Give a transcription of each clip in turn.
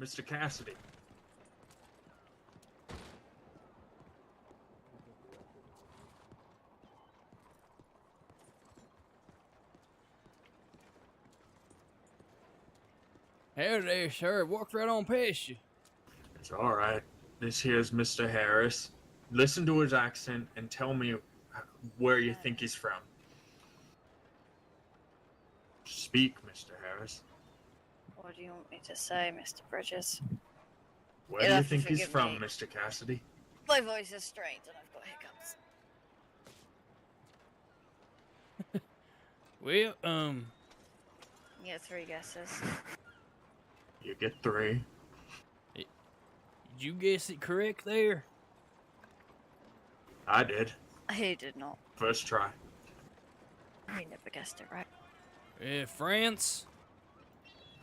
Mr. Cassidy. Howdy there, sir. Walked right on past you. It's all right. This here's Mr. Harris. Listen to his accent and tell me where you think he's from. Speak, Mr. Harris. What do you want me to say, Mr. Bridges? Where do you think he's from, Mr. Cassidy? My voice is strained and I've got hiccups. Well, You get 3 guesses. You get 3. did you guess it correct there? I did. He did not. First try. He never guessed it right. France?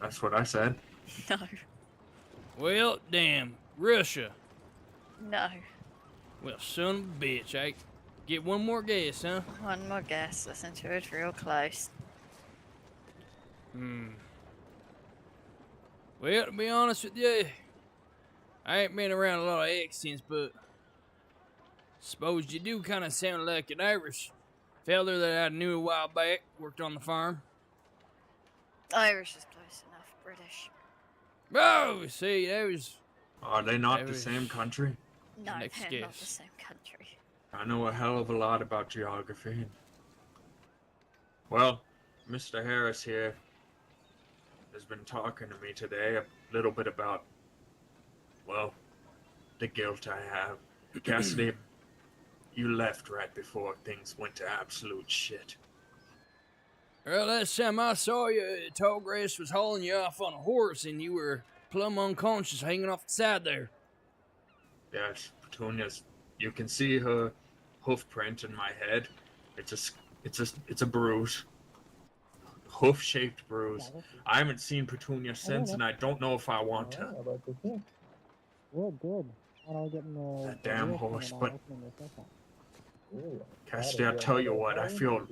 That's what I said. No. Well, damn. Russia. No. Well, son of a bitch, I get one more guess, huh? One more guess. Listen to it real close. Well, to be honest with you, I ain't been around a lot of accents, but suppose you do kind of sound like an Irish feller that I knew a while back, worked on the farm. Irish is close enough. British. Oh, see, that was... Are they not the same country? No, Next they're not guess. the same country. I know a hell of a lot about geography. Well, Mr. Harris here has been talking to me today a little bit about, well, the guilt I have. Cassidy, you left right before things went to absolute shit. Well, last time I saw you, Tallgrass was hauling you off on a horse and you were plumb unconscious hanging off the side there. Yes, Petunia's. You can see her hoof print in my head. It's a bruise. Hoof-shaped bruise. I haven't seen Petunia since, and I don't know if I want to. Good. That damn horse, but Cassidy, I tell you what, I feel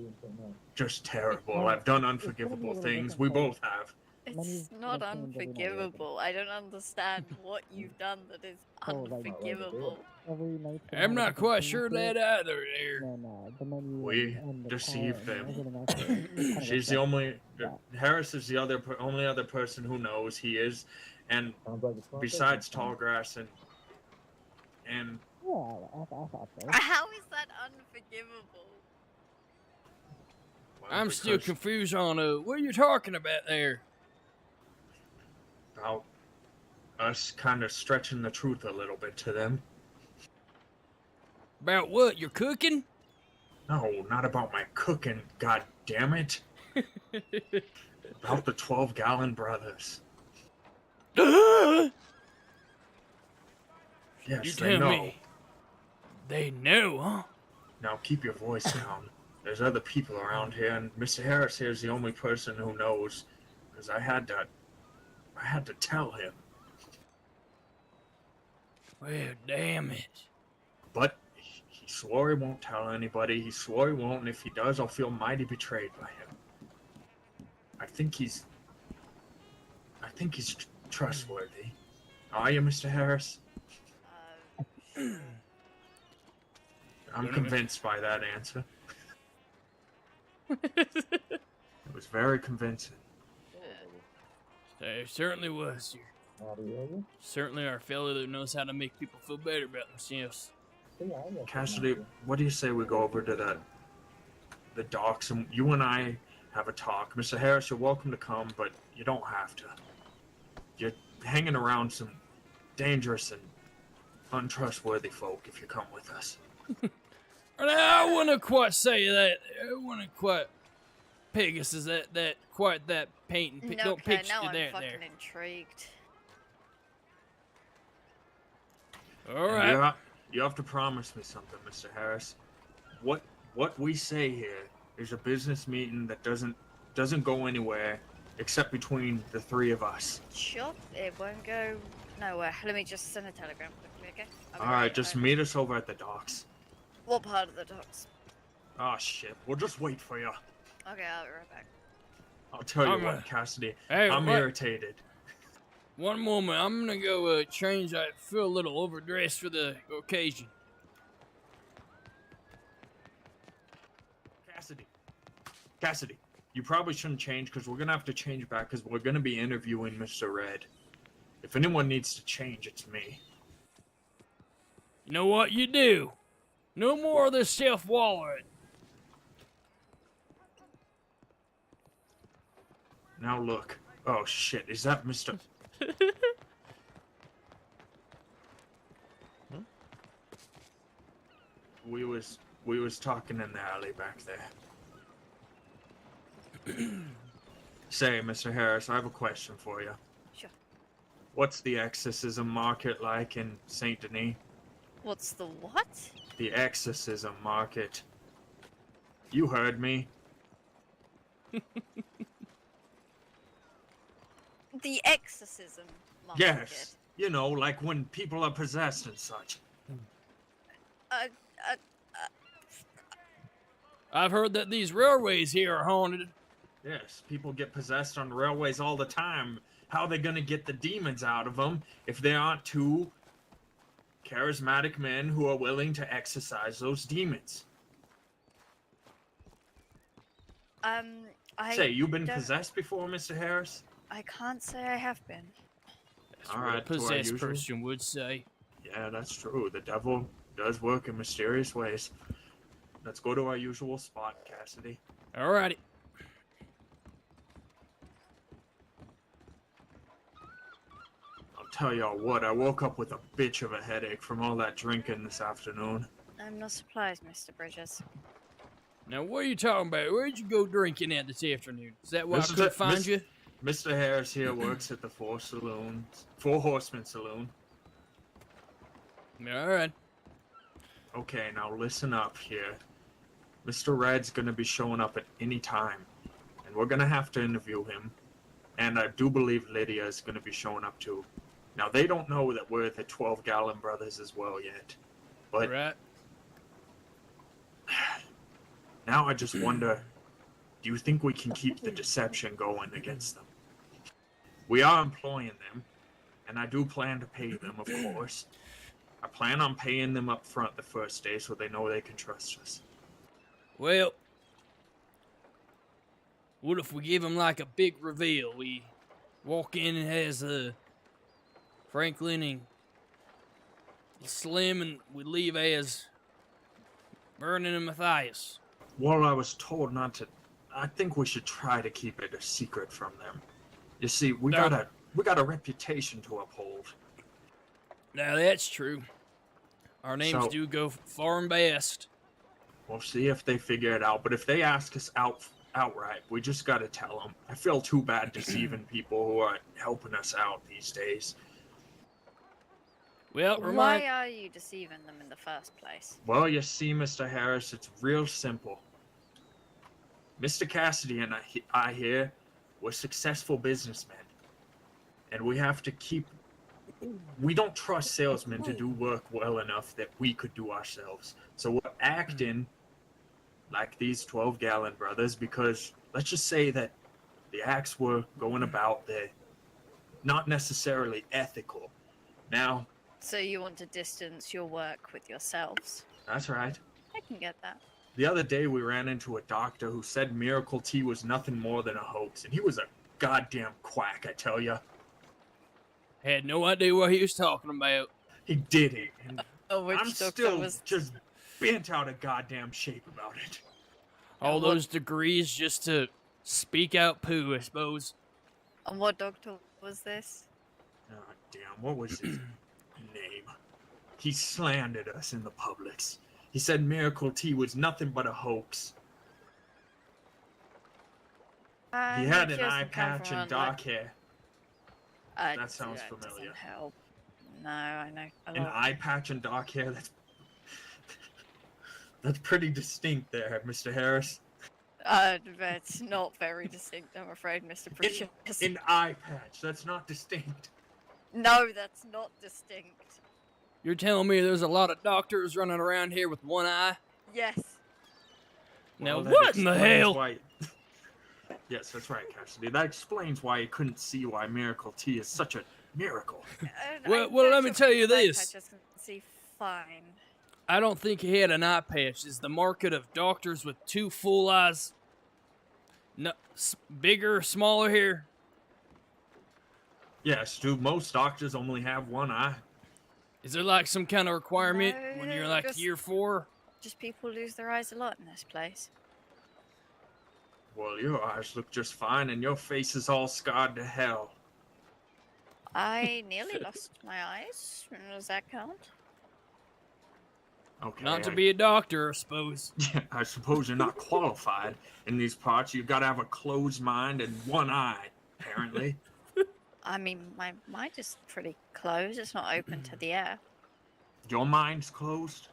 just terrible. I've done unforgivable things. We both have. It's not unforgivable. I don't understand what you've done that is unforgivable. I'm not quite sure that either there. We deceived them. She's the only... Harris is the only other person who knows he is. And besides Tallgrass and How is that unforgivable? well, I'm still because confused on what you're talking about there. about us kind of stretching the truth a little bit to them. About what? You're cooking? No, not about my cooking, god damn it. About the 12-gallon brothers. You Yes, they tell know. me. They know, huh? Now keep your voice down. There's other people around here, and Mr. Harris here is the only person who knows, because I had to tell him. Well, damn it. But he swore he won't tell anybody. He swore he won't, and if he does, I'll feel mighty betrayed by him. I think he's trustworthy. Are you, Mr. Harris? I'm convinced by that answer. It was very convincing. There certainly was. You're certainly our fellow that knows how to make people feel better about themselves. Cassidy, what do you say we go over to the docks and you and I have a talk? Mr. Harris, you're welcome to come, but you don't have to. You're hanging around some dangerous and untrustworthy folk if you come with us. I wouldn't quite say that. I wouldn't quite peg us as that paint and don't Okay, picture now you I'm there. fucking intrigued. All right. You have to promise me something, Mr. Harris. What we say here is a business meeting that doesn't go anywhere except between the 3 of us. Sure, it won't go nowhere. Let me just send a telegram quickly, okay? All right, just meet us over at the docks. What part of the docks? Oh shit, we'll just wait for you. Okay, I'll be right back. I'll tell you I'm what, Cassidy, Hey, I'm what? irritated. One moment, I'm gonna go change. I feel a little overdressed for the occasion. Cassidy, you probably shouldn't change because we're gonna have to change back because we're gonna be interviewing Mr. Red. If anyone needs to change, it's me. You know what you do? No more of this self-wallowing. Now look. Oh shit, is that Mr. We was talking in the alley back there. Say, Mr. Harris, I have a question for you. Sure. What's the exorcism market like in Saint Denis? What's the what? The exorcism market. You heard me. The exorcism market. Yes. You know, like when people are possessed and such. I've heard that these railways here are haunted. Yes, people get possessed on railways all the time. How are they gonna get the demons out of them if they aren't two charismatic men who are willing to exorcise those demons? Say, you've been possessed before, Mr. Harris? I can't say I have been. That's All what a right, to our possessed usual. person would say. Yeah, that's true. The devil does work in mysterious ways. Let's go to our usual spot, Cassidy. Alrighty. I'll tell y'all what, I woke up with a bitch of a headache from all that drinking this afternoon. I'm not surprised, Mr. Bridges. Now, what are you talking about? Where'd you go drinking at this afternoon? Is that why I couldn't find you? Mr. Harris here works at the Four Horsemen Saloon. Alright. Okay, now listen up here. Mr. Red's gonna be showing up at any time, and we're gonna have to interview him. And I do believe Lydia is gonna be showing up too. Now, they don't know that we're the 12-gallon brothers as well yet. But Right. now I just wonder, do you think we can keep the deception going against them? We are employing them, and I do plan to pay them, of course. I plan on paying them up front the first day so they know they can trust us. Well, what if we give him like a big reveal? We walk in and has Franklin and Slim, and we leave as Vernon and Matthias. Well, I was told not to. I think we should try to keep it a secret from them. You see, we got a reputation to uphold. Now that's true. Our names So- do go far and fast. We'll see if they figure it out. But if they ask us outright, we just gotta tell them. I feel too bad deceiving people who are helping us out these days. Well, Why are you deceiving them in the first place? Well, you see, Mr. Harris, it's real simple. Mr. Cassidy and I here, we're successful businessmen. And we have to keep... We don't trust salesmen to do work well enough that we could do ourselves. So we're acting like these 12-gallon brothers because let's just say that the acts were going about, they're not necessarily ethical. Now... So you want to distance your work with yourselves? That's right. I can get that. The other day we ran into a doctor who said Miracle Tea was nothing more than a hoax, and he was a goddamn quack, I tell ya. Had no idea what he was talking about. He did it, and Which I'm doctor still was... just bent out of goddamn shape about it. All what- those degrees just to speak out poo, I suppose. And what doctor was this? Oh, damn, what was his name? He slandered us in the Publix. He said Miracle Tea was nothing but a hoax. He had an eye patch and dark hair. That sounds familiar. Doesn't help. No, I know. An eye patch and dark hair, that's pretty distinct there, Mr. Harris. That's not very distinct, I'm afraid, Mr. Bridges. An eye patch, that's not distinct. No, that's not distinct. You're telling me there's a lot of doctors running around here with one eye? Yes. Now, Well, that what in the explains hell? why- Yes, that's right, Cassidy. That explains why you couldn't see why Miracle Tea is such a miracle. Well, let me tell you this. I just can see fine. I don't think he had an eye patch. Is the market of doctors with 2 full eyes no, bigger, smaller here? Yes, do most doctors only have one eye? Is there like some kind of requirement No, when you're like just- year 4? Just people lose their eyes a lot in this place. Well, your eyes look just fine, and your face is all scarred to hell. I nearly lost my eyes. Does that count? Okay. Not to be a doctor, I suppose. Yeah, I suppose you're not qualified in these parts. You've got to have a closed mind and one eye, apparently. I mean, my mind is pretty closed. It's not open to the air. Your mind's closed?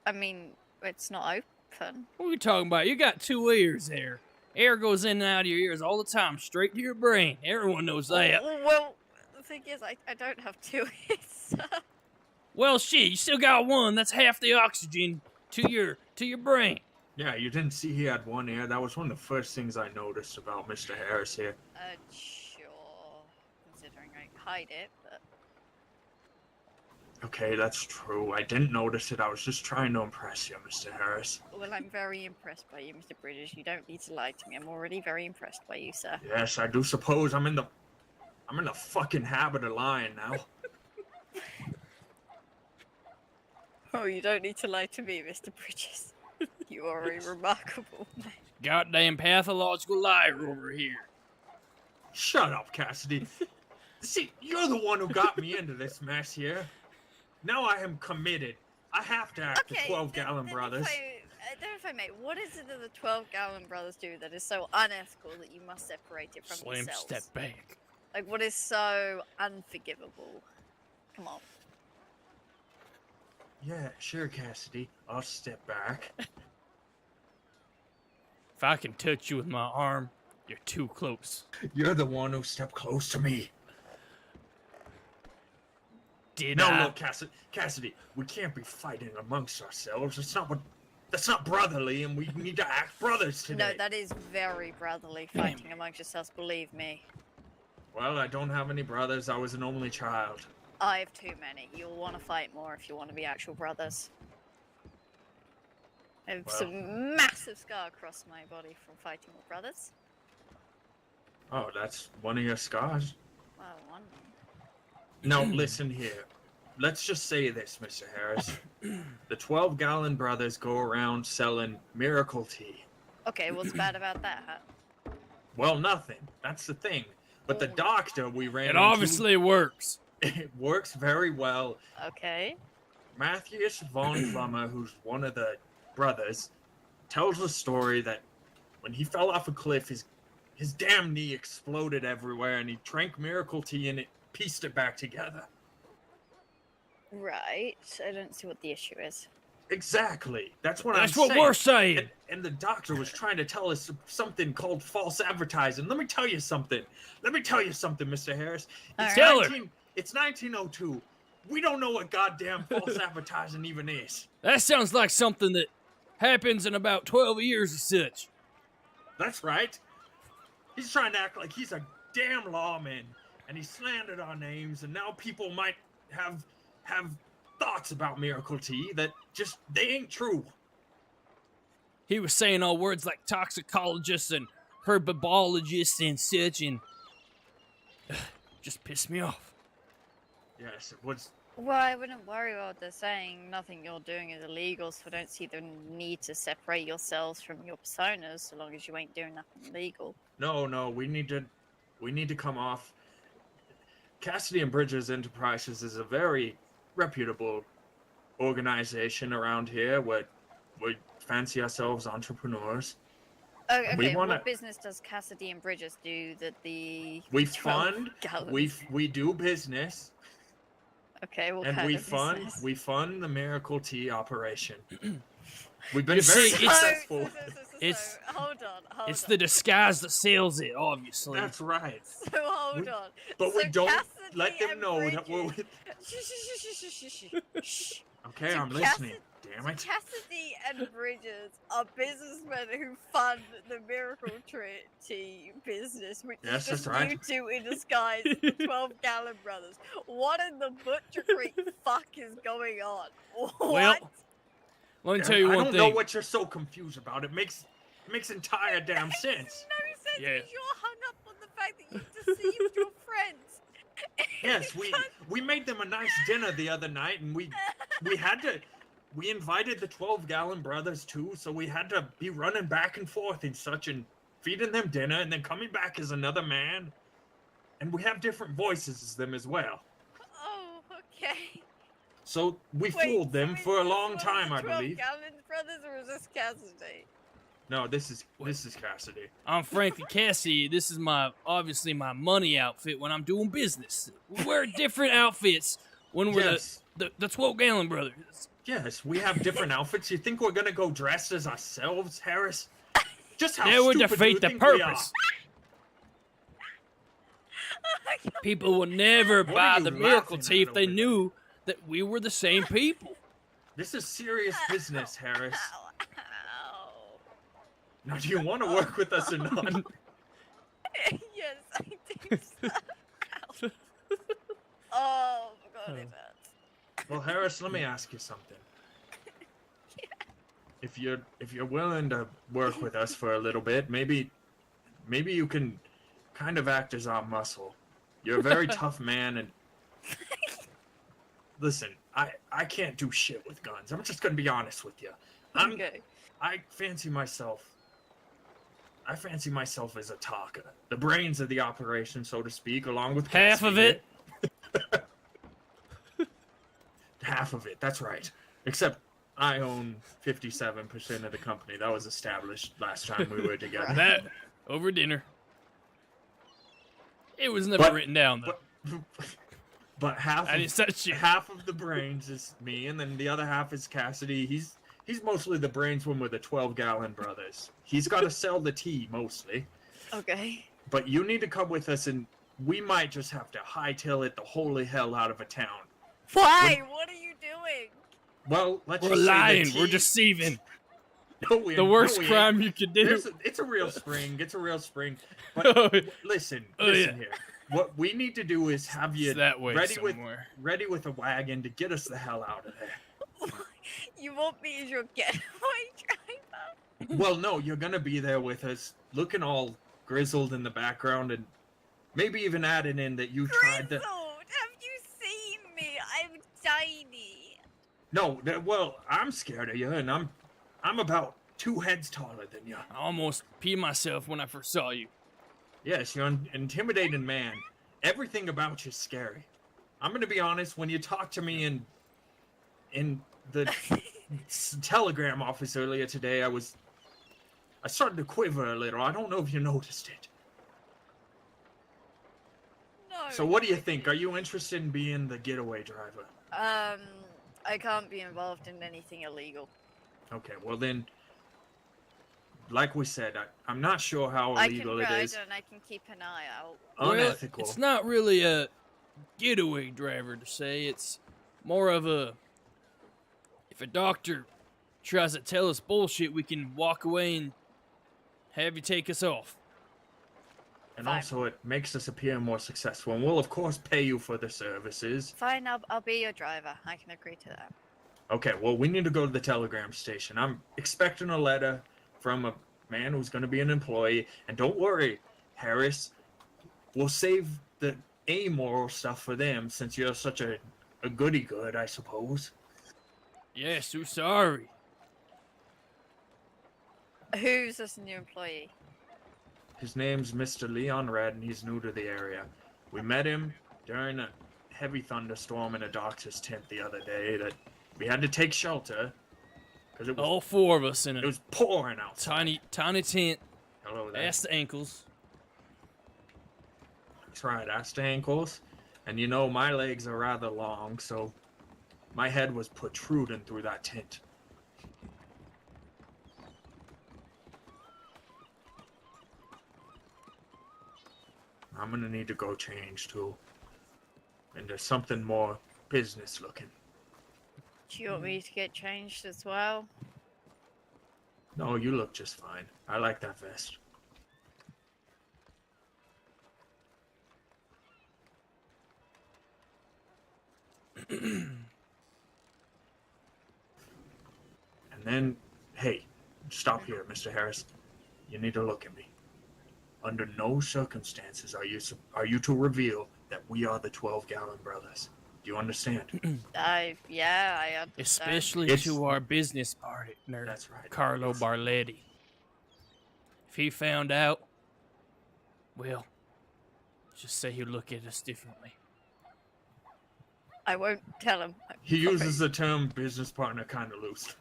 I mean, it's not open. What are you talking about? You got 2 ears there. Air goes in and out of your ears all the time, straight to your brain. Everyone knows that. Well, the thing is, I don't have 2 ears. Well, shit, you still got 1. That's half the oxygen to your brain. Yeah, you didn't see he had one ear. That was one of the first things I noticed about Mr. Harris here. Sure. Considering I hide it, but... Okay, that's true. I didn't notice it. I was just trying to impress you, Mr. Harris. Well, I'm very impressed by you, Mr. Bridges. You don't need to lie to me. I'm already very impressed by you, sir. Yes, I do suppose I'm in the fucking habit of lying now. Oh, you don't need to lie to me, Mr. Bridges. You are a remarkable man. Goddamn pathological liar over here. Shut up, Cassidy. See, you're the one who got me into this mess here. Now I am committed. I have to act the 12-gallon brothers. If I may, what is it that the 12-gallon brothers do that is so unethical that you must separate it from Slim, yourselves? step back. Like, what is so unforgivable? Come on. Yeah, sure, Cassidy. I'll step back. If I can touch you with my arm, you're too close. You're the one who stepped close to me. Did No, I? look, Cassidy, we can't be fighting amongst ourselves. That's not brotherly, and we need to act brothers today. No, that is very brotherly, fighting amongst yourselves, believe me. Well, I don't have any brothers. I was an only child. I have too many. You'll want to fight more if you want to be actual brothers. I have some massive scar across my body from fighting with brothers. Oh, that's one of your scars? Well, one. Now, listen here. Let's just say this, Mr. Harris. The 12-gallon brothers go around selling miracle tea. Okay, what's bad about that, huh? Well, nothing. That's the thing. But the doctor we ran It into... obviously works. It works very well. Okay. Matthias von Plummer, who's one of the brothers, tells a story that when he fell off a cliff, his damn knee exploded everywhere, and he drank miracle tea and it pieced it back together. Right. I don't see what the issue is. Exactly. That's what That's I'm what saying. we're saying. And the doctor was trying to tell us something called false advertising. Let me tell you something. Mr. Harris. It's Tell her. It's 1902. We don't know what goddamn false advertising even is. That sounds like something that happens in about 12 years or such. That's right. He's trying to act like he's a damn lawman, and he slandered our names, and now people might have thoughts about miracle tea that just they ain't true. He was saying all words like toxicologists and herbivologists and such, and just pissed me off. Yes, it was. Well, I wouldn't worry about what they're saying. Nothing you're doing is illegal, so I don't see the need to separate yourselves from your personas so long as you ain't doing nothing illegal. No, we need to come off. Cassidy and Bridges Enterprises is a very reputable organization around here. We fancy ourselves entrepreneurs. Okay, wanna- what business does Cassidy and Bridges do that the We 12 fund. gallons- We do business, Okay, what and kind we of fund. business? We fund the miracle tea operation. We've been You very see, it's- successful. It's- hold on. It's the disguise that sells it, obviously. That's right. So hold on. But So we don't Cassidy let them and know that we're Bridges- with. Shh. Okay, So I'm listening. damn it. Cassidy and Bridges are businessmen who fund the Miracle Tea business, which Yes, is just that's right. you two in disguise, the 12 Gallon Brothers. What in the Butcher Creek fuck is going on? Well, What? let me tell you I one don't know thing. what you're so confused about. It makes entire damn Makes sense. no sense Yeah. because you're hung up on the fact that you deceived your friends. Yes, we made them a nice dinner the other night, and we invited the 12-gallon brothers too, so we had to be running back and forth and such, and feeding them dinner, and then coming back as another man, and we have different voices as them as well. Oh, okay. So we Wait, fooled them so for a is this long one of time, the I 12 believe. Gallon Brothers, or is this Cassidy? No, this is Cassidy. I'm Frankie Cassie. This is obviously my money outfit when I'm doing business. We wear different outfits when we're Yes. the 12-gallon brothers. Yes, we have different outfits. You think we're gonna go dressed as ourselves, Harris? Just how That would stupid do you defeat the think we are? purpose. People would never What buy are you the Miracle laughing Tea at if they over knew that we were the same people. This is serious business, Harris. Ow, ow. Now, do you want to work with us or not? Yes, I do. Ow. Oh my god, it hurts. Well, Harris, let me ask you something. If you're willing to work with us for a little bit, maybe you can kind of act as our muscle. You're a very tough man, and listen, I can't do shit with guns. I'm just gonna be honest with you. Okay. I fancy myself as a talker, the brains of the operation, so to speak, along with Half of it. Half of it. That's right. Except I own 57% of the company. That was established last time we were together. That over dinner. It was never written down though. But I didn't say shit. half of the brains is me, and then the other half is Cassidy. He's mostly the brains when we're the 12-gallon brothers. He's got to sell the tea mostly. Okay. But you need to come with us, and we might just have to hightail it the holy hell out of a town. Why? What are you doing? Well, let's We're just say lying. the tea... We're deceiving. No, we The ain't. worst No, we ain't. crime you could do. It's a real spring. It's a real spring. But listen yeah. here. What we need to do is have you It's that way ready somewhere. with a wagon to get us the hell out of there. You want me as your getaway driver? Well, no, you're gonna be there with us, looking all grizzled in the background, and maybe even adding in that you tried to. Grizzled! Have you seen me? I'm tiny. No, well, I'm scared of you, and I'm about 2 heads taller than you. I almost peed myself when I first saw you. Yes, you're an intimidating man. Everything about you's scary. I'm gonna be honest. When you talked to me in the telegram office earlier today, I started to quiver a little. I don't know if you noticed it. No. So what do you think? Are you interested in being the getaway driver? I can't be involved in anything illegal. Okay, well then, like we said, I'm not sure how I can illegal it ride is. and I can keep an eye out. Unethical. Well, it's not really a getaway driver to say. It's more of a... If a doctor tries to tell us bullshit, we can walk away and have you take us off. And Fine. also, it makes us appear more successful, and we'll of course pay you for the services. Fine, I'll be your driver. I can agree to that. Okay, well, we need to go to the telegram station. I'm expecting a letter from a man who's going to be an employee. And don't worry, Harris, we'll save the amoral stuff for them, since you're such a goody-good, I suppose. Yeah, so sorry. Who's this new employee? His name's Mr. Leon Red, and he's new to the area. We met him during a heavy thunderstorm in a doctor's tent the other day that we had to take shelter because it was All 4 of us in it a was pouring outside. tiny tent, Hello there. ass to ankles. That's right, ass to ankles. And you know, my legs are rather long, so my head was protruding through that tent. I'm gonna need to go change too. And there's something more business looking. Do you want me to get changed as well? No, you look just fine. I like that vest. And then, hey, stop here, Mr. Harris. You need to look at me. Under no circumstances are you to reveal that we are the 12-gallon brothers. Do you understand? I understand. Especially It's- to our business partner, That's right. Carlo It's- Barletti. If he found out, well, just say he'd look at us differently. I won't tell him. I He promise. uses the term business partner kind of loose.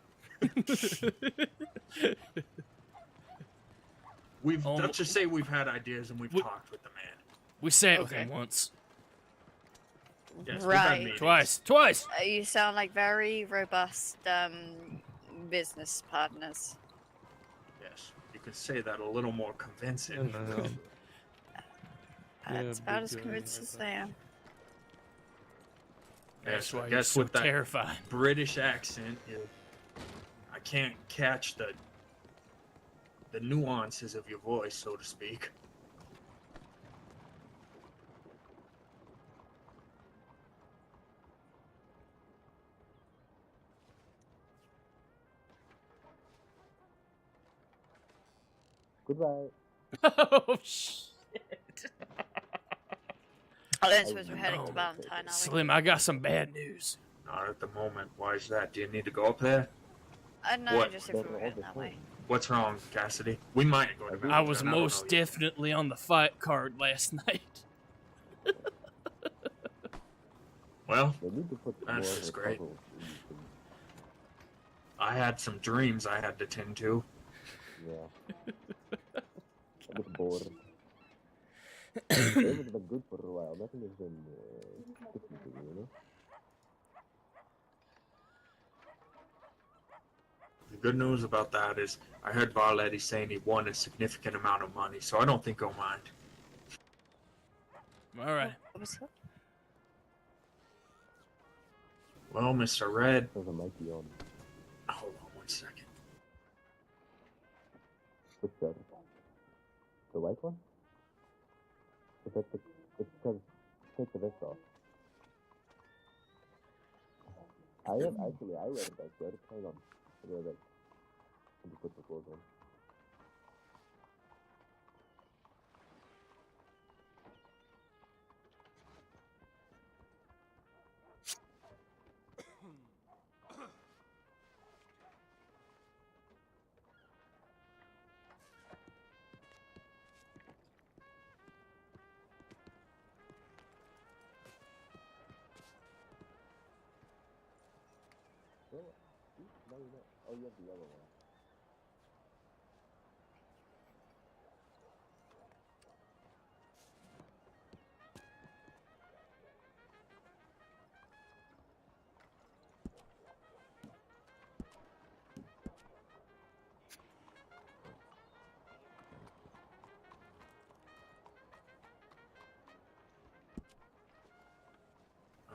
Let's just say we've had ideas and we've talked with the man. We sat with Okay. him once. Yes, we've had Right. meetings. Twice. You sound like very robust business partners. Yes, you could say that a little more convincing. That's about as big guy, convinced as I am. That's Yes, why I you're guess so with that terrifying. British accent, I can't catch the nuances of your voice, so to speak. Goodbye. Oh, shit. I don't suppose we're heading to no. Valentine, are we? Slim, I got some bad news. Not at the moment. Why is that? Do you need to go up there? No, What? just if we were heading that way. What's wrong, Cassidy? We might go to I Valentine. I was don't most know yet. definitely on the fight card last night. Well, They need to put That's more just of a great. puzzle in these things. I had some dreams I had to tend to. Yeah. I was bored. Games have been good for a while. Nothing has been sticking to me, you know? The good news about that is I heard Barletti saying he won a significant amount of money, so I don't think he'll mind. All right. What was that? Well, Mr. Red, There's a Mikey on. hold on one second. Which the other one? The white one? Is that the... It's because... Take the vest off. I wear it back there. Hang on. I wear that. Let me put the clothes on. No, no, you don't. Oh, you have the yellow one.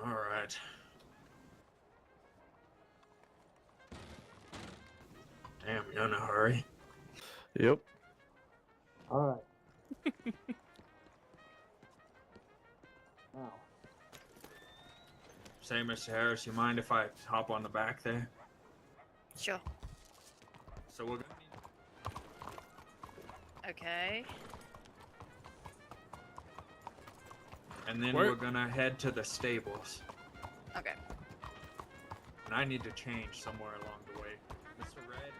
All right. Damn, you're in a hurry. Yep. Alright. Now. Say, Mr. Harris, you mind if I hop on the back there? Sure. So we're gonna Okay. and then Where- we're gonna head to the stables. Okay. And I need to change somewhere along the way. Mr. Red,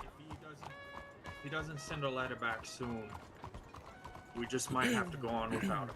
if he doesn't send a letter back soon, we just might have to go on without him.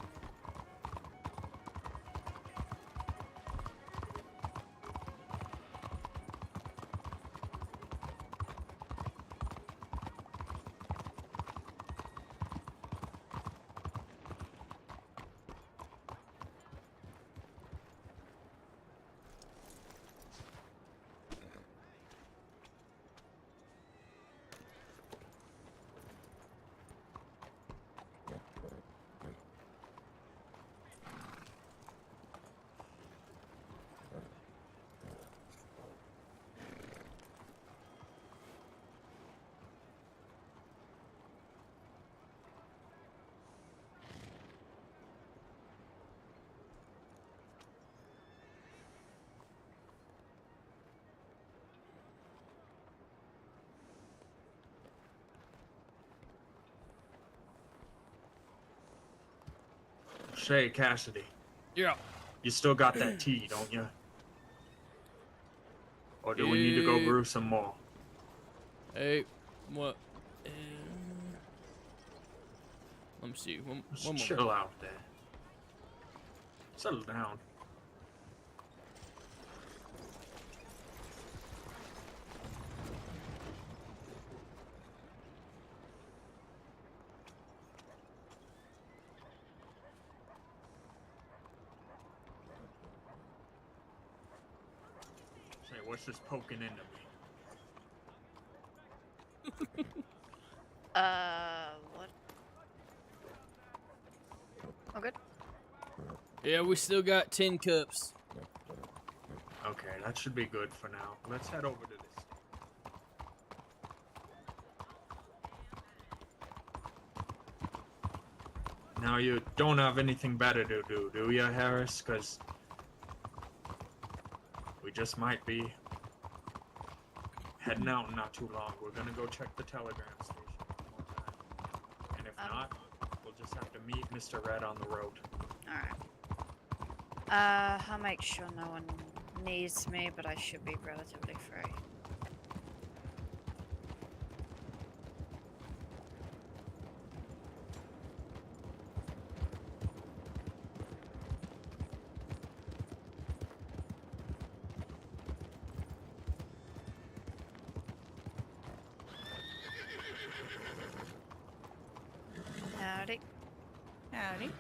Say, Cassidy, Yeah. you still got that tea, don't you? Or do we need to go Yeah. brew some more? Hey, what? Let me see. One Just more. chill out there. Settle down. Say, what's this poking into me? What? Oh, good. Yeah, we still got 10 cups. Okay, that should be good for now. Let's head over to this. Now you don't have anything better to do you, Harris? Because we just might be heading out in not too long. We're gonna go check the telegram station one more time. And if not, we'll just have to meet Mr. Red on the road. Alright. I'll make sure no one needs me, but I should be relatively free. Howdy. Howdy.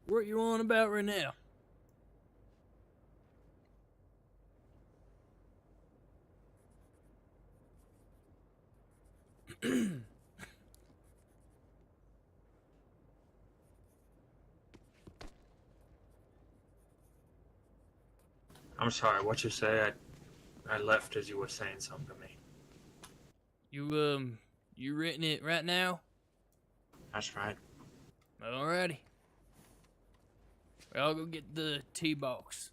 What you on about right now? I'm sorry, what you say? I left as you were saying something to me. You written it right now? That's right. Alrighty. Well, I'll go get the tea box.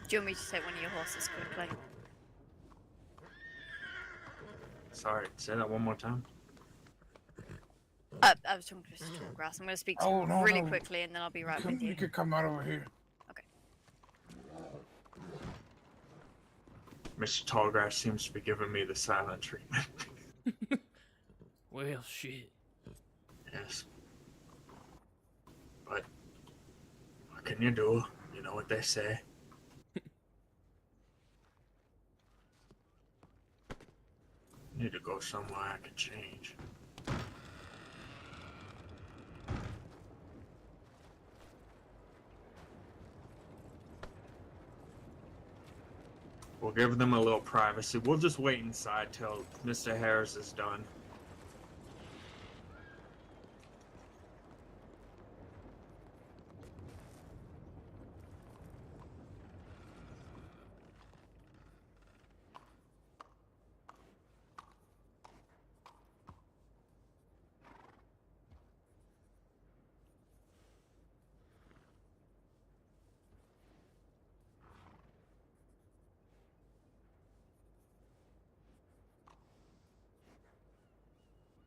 Do you want me to take one of your horses quickly? Sorry, say that one more time. I was talking to Mr. Tallgrass. I'm going to speak to him no, really no. quickly and then I'll be right with you. You could come out over here. Mr. Tallgrass seems to be giving me the silent treatment. Well, shit. Yes. But what can you do? You know what they say. Need to go somewhere I can change. We'll give them a little privacy. We'll just wait inside till Mr. Harris is done.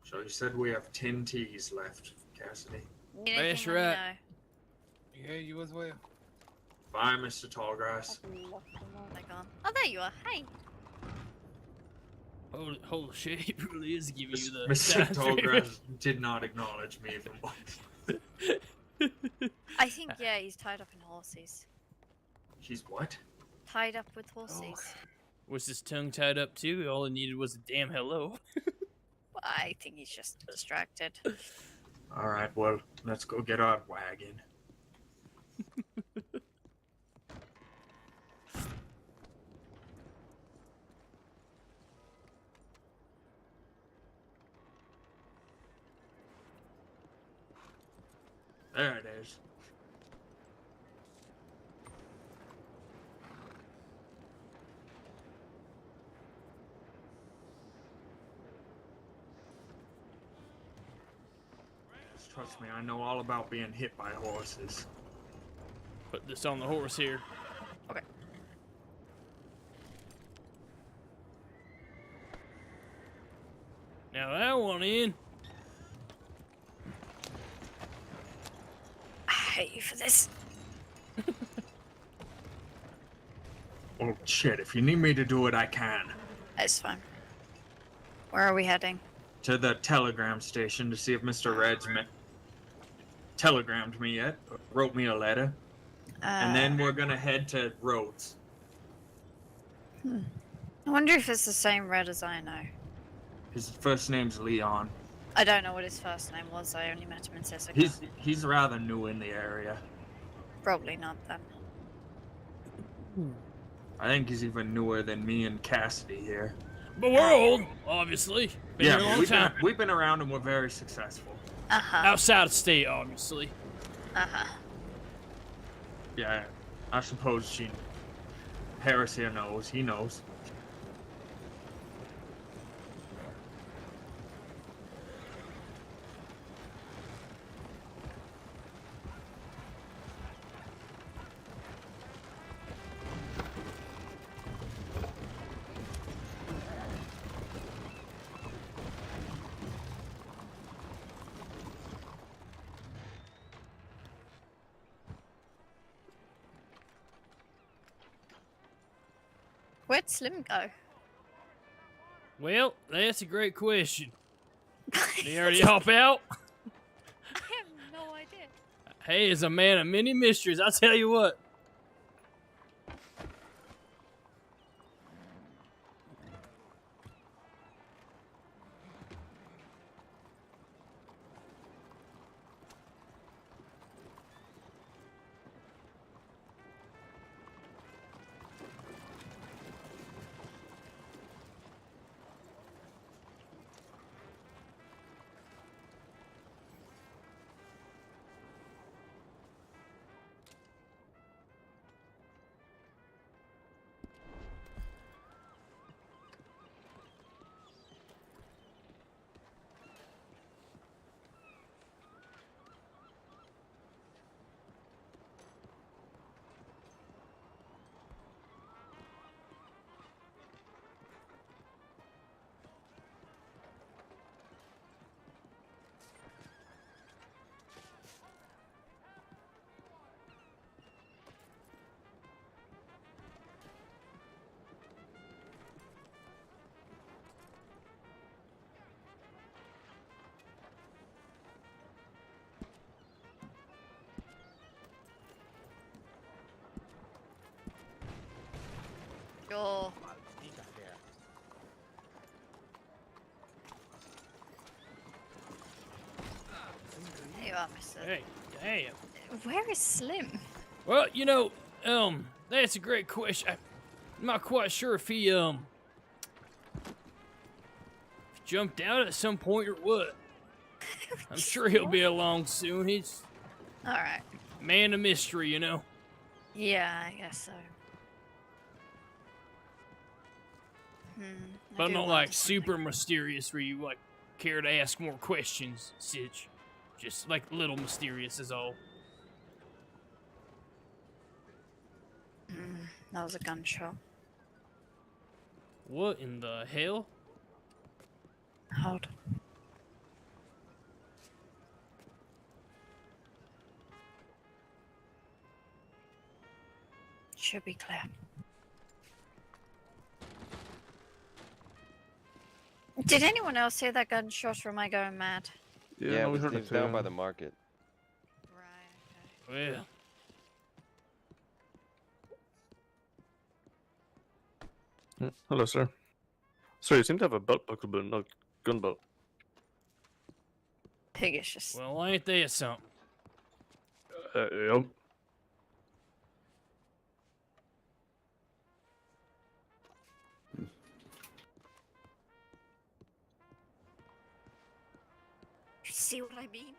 So you said we have 10 teas left, Cassidy. Need anything, That's let me right. know. Yeah, you as well. Bye, Mr. Tallgrass. They're gone. Oh, there you are. Hey. Holy shit, he really is giving you the Mr. side Tallgrass did not acknowledge me even once. I think, yeah, he's tied up in horses. He's what? Tied up with horses. Was his tongue tied up too? All he needed was a damn hello. Well, I think he's just distracted. Alright, well, let's go get our wagon. There it is. Trust me, I know all about being hit by horses. Put this on the horse here. Okay. Now that one in. I hate you for this. Oh shit, if you need me to do it, I can. It's fine. Where are we heading? To the telegram station to see if Mr. Reds telegrammed me yet, or wrote me a letter. And then we're gonna head to Rhodes. I wonder if it's the same Red as I know. His first name's Leon. I don't know what his first name was. I only met him in Saga. He's rather new in the area. Probably not then. I think he's even newer than me and Cassidy here. But we're old, obviously. Been here a long time. We've been around and we're very successful. Uh-huh. Outside of state, obviously. Uh-huh. Yeah, I suppose Harris here knows. He knows. Where'd Slim go? Well, that's a great question. Did he already hop out? I have no idea. Hey, is a man of many mysteries, I'll tell you what. Sure. There you are, mister. Hey, damn. Where is Slim? Well, you know, that's a great question. I'm not quite sure if he jumped out at some point or what. I'm sure he'll be along soon. He's Alright. man of mystery, you know. Yeah, I guess so. But do not wonder like something. super mysterious where you like care to ask more questions, Sitch. Just like little mysterious is all. That was a gunshot. What in the hell? Hold. Should be clear. Did anyone else hear that gunshot, or am I going mad? Yeah, it we was, heard it it was down too. by the market. Right, Well, Hello, sir. Sir, you seem to have a belt buckle, but not gun belt. Piggish just. well, ain't there something? Yep. You see what I mean?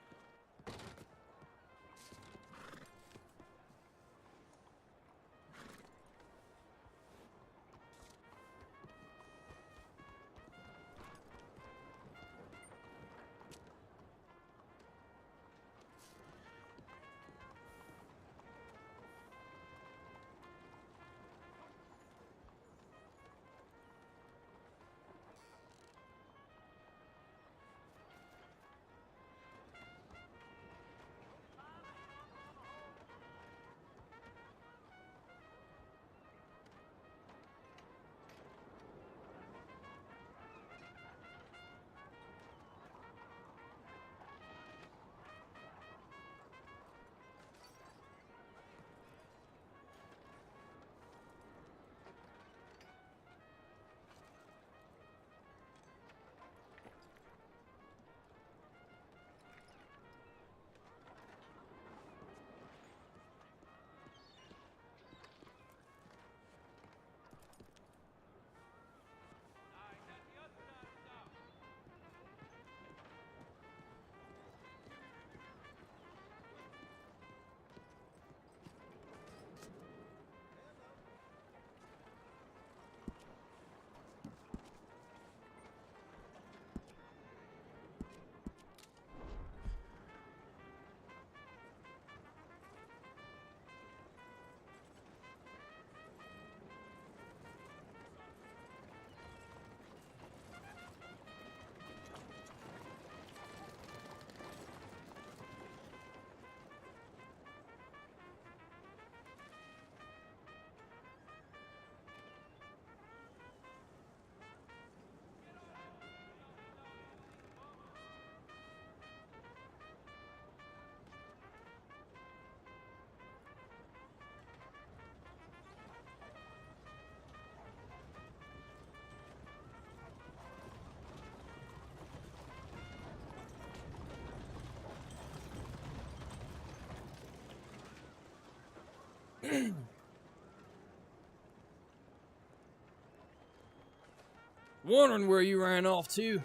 Wondering where you ran off to.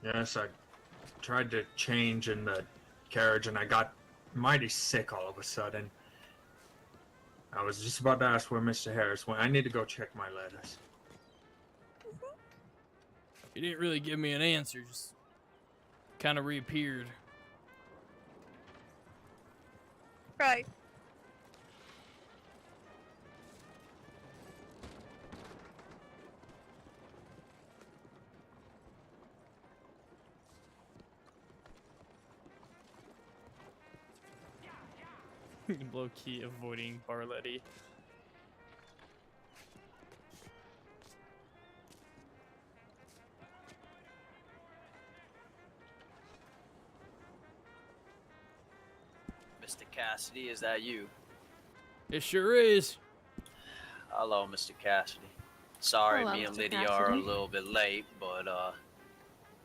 Yes, I tried to change in the carriage and I got mighty sick all of a sudden. I was just about to ask where Mr. Harris went. I need to go check my letters. You didn't really give me an answer, just kind of reappeared. Right. Low-key avoiding Barletti. Mr. Cassidy, is that you? It sure is. Hello, Mr. Cassidy. Sorry, Hello, me and Mr. Lydia are a Cassidy. little bit late, but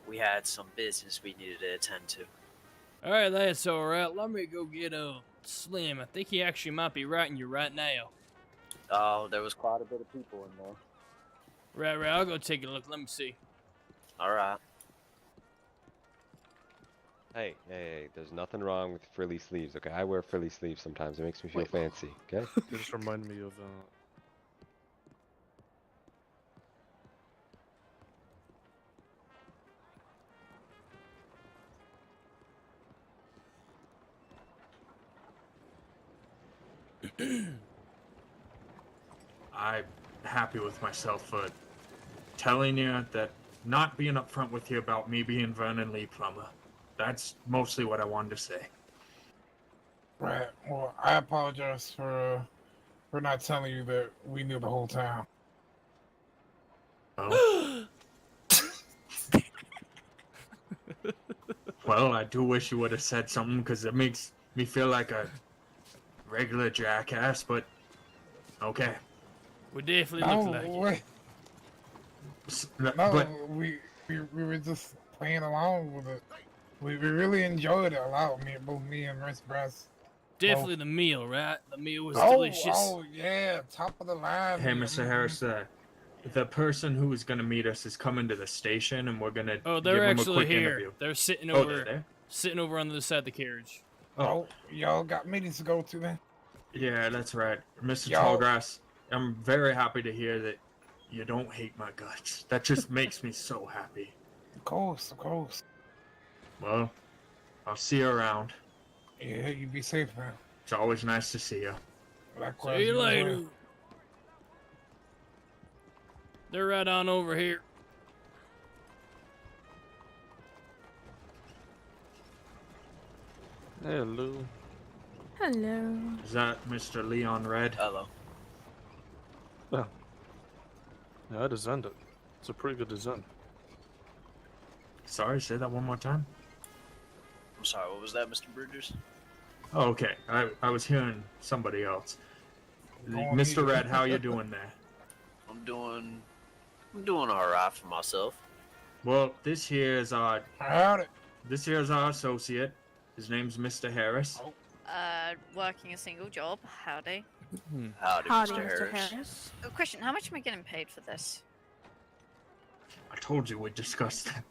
we had some business we needed to attend to. Alright, that's alright. Let me go get Slim. I think he actually might be writing you right now. Oh, there was quite a bit of people in there. Right, I'll go take a look. Let me see. All right. Hey, there's nothing wrong with frilly sleeves, okay? I wear frilly sleeves sometimes. It makes me feel Wait. fancy, okay? They just remind me of I'm happy with myself for telling you that, not being upfront with you about me being Vernon Lee Plummer. That's mostly what I wanted to say. Right. Well, I apologize for not telling you that we knew the whole time. Well, well, I do wish you would have said something, because it makes me feel like a regular jackass, but okay. We definitely No, look like it. wait. No, But we were just playing along with it. We really enjoyed it a lot. Both me and Miss Brass. Definitely the meal, right? The meal was Oh, delicious. oh yeah, top of the line. hey, Mr. Harris, the person who is going to meet us is coming to the station, and we're going to Oh, give they're him a actually quick here. interview. They're sitting Oh, over, they're there? sitting over on the other side of the carriage. Oh, y'all got meetings to go to then? Yeah, that's right. Mr. Yo. Tallgrass, I'm very happy to hear that you don't hate my guts. That just makes me so happy. Of course, of course. Well, I'll see you around. Yeah, you be safe, man. It's always nice to see you. Likewise. See you as well. later. They're right on over here. hello. Hello. Is that Mr. Leon Red? Hello. Yeah, I designed it. It's a pretty good design. Sorry, say that one more time. I'm sorry. What was that, Mr. Bridgers? Oh, okay. I was hearing somebody else. Go on, Mr. you. Red, how you doing there? I'm doing all right for myself. Well, this here is our Howdy. associate. His name's Mr. Harris. Oh. Working a single job. Howdy. Howdy, Howdy, Mr. Mr. Harris. Harris. A question: how much am I getting paid for this? I told you we discussed that.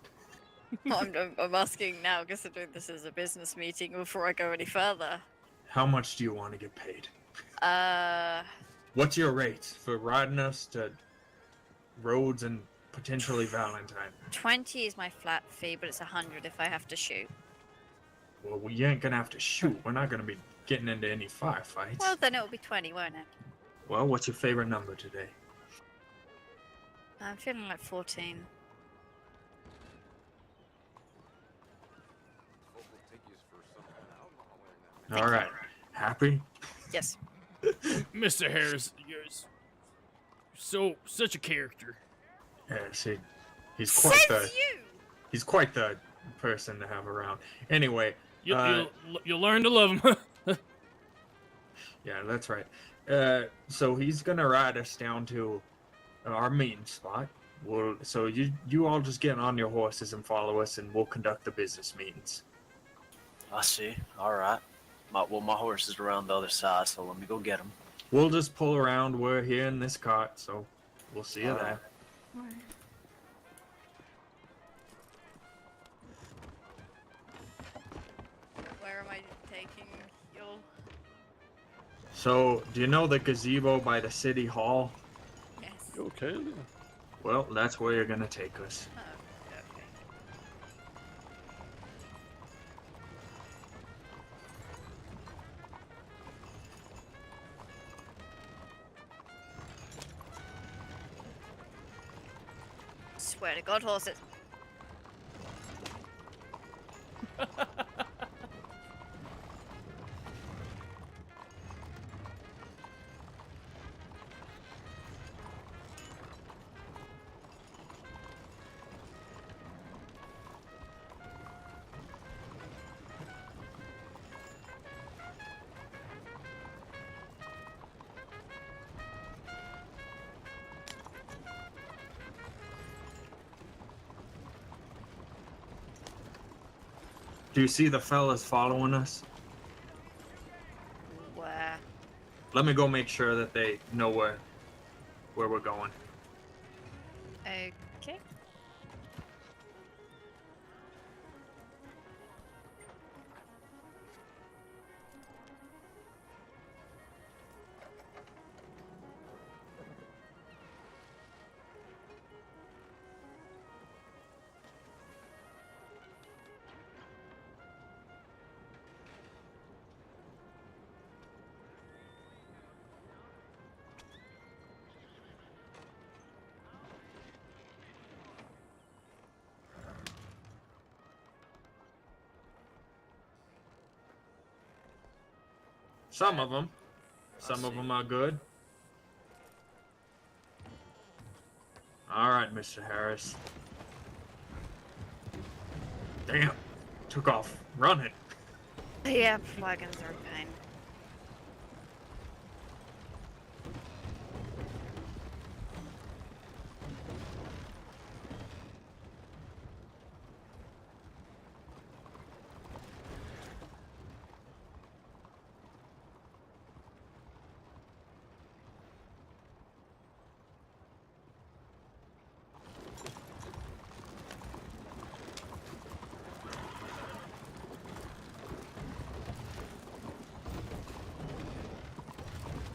I'm asking now, considering this is a business meeting, before I go any further. How much do you want to get paid? Uh, What's your rate for riding us to Rhodes and potentially Valentine? 20 is my flat fee, but it's 100 if I have to shoot. Well, we ain't gonna have to shoot. We're not gonna be getting into any firefights. Well, then it'll be 20, won't it? Well, what's your favorite number today? I'm feeling like 14. All right. Happy? Yes. Mr. Harris, you're such a character. Yeah, see, he's quite Says the you! he's quite the person to have around. Anyway, You'll learn to love him. yeah, that's right. So he's gonna ride us down to our meeting spot. So you all just get on your horses and follow us, and we'll conduct the business meetings. I see. All right. My horse is around the other side, so let me go get him. We'll just pull around. We're here in this cart, so we'll see you there. Where am I taking your... So, do you know the gazebo by the city hall? Yes. You okay? Well, that's where you're gonna take us. Oh, okay. Swear to God, horses. Do you see the fellas following us? Where? Let me go make sure that they know where we're going. Okay. Some of them. Some of them are good. All right, Mr. Harris. Damn. Took off running. Yeah, wagons are a pain.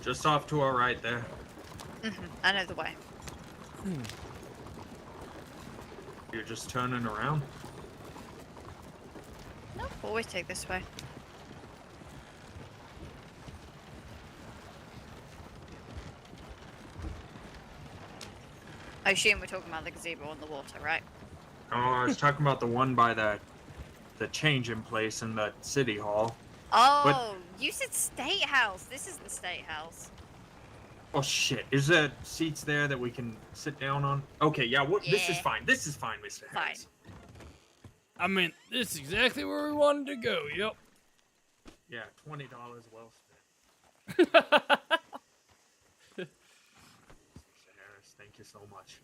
Just off to our right there. I know the way. You're just turning around. No, always take this way. I assume we're talking about the gazebo on the water, right? Oh, I was talking about the one by the change-in place in the city hall. Oh, you said State House. This is the State House. Oh shit! Is there seats there that we can sit down on? Okay, yeah. This is Yeah. fine. This is fine, Mr. Harris. I mean, this is exactly where we wanted to go. Yep. Yeah, $20 well spent. Mr. Harris, thank you so much.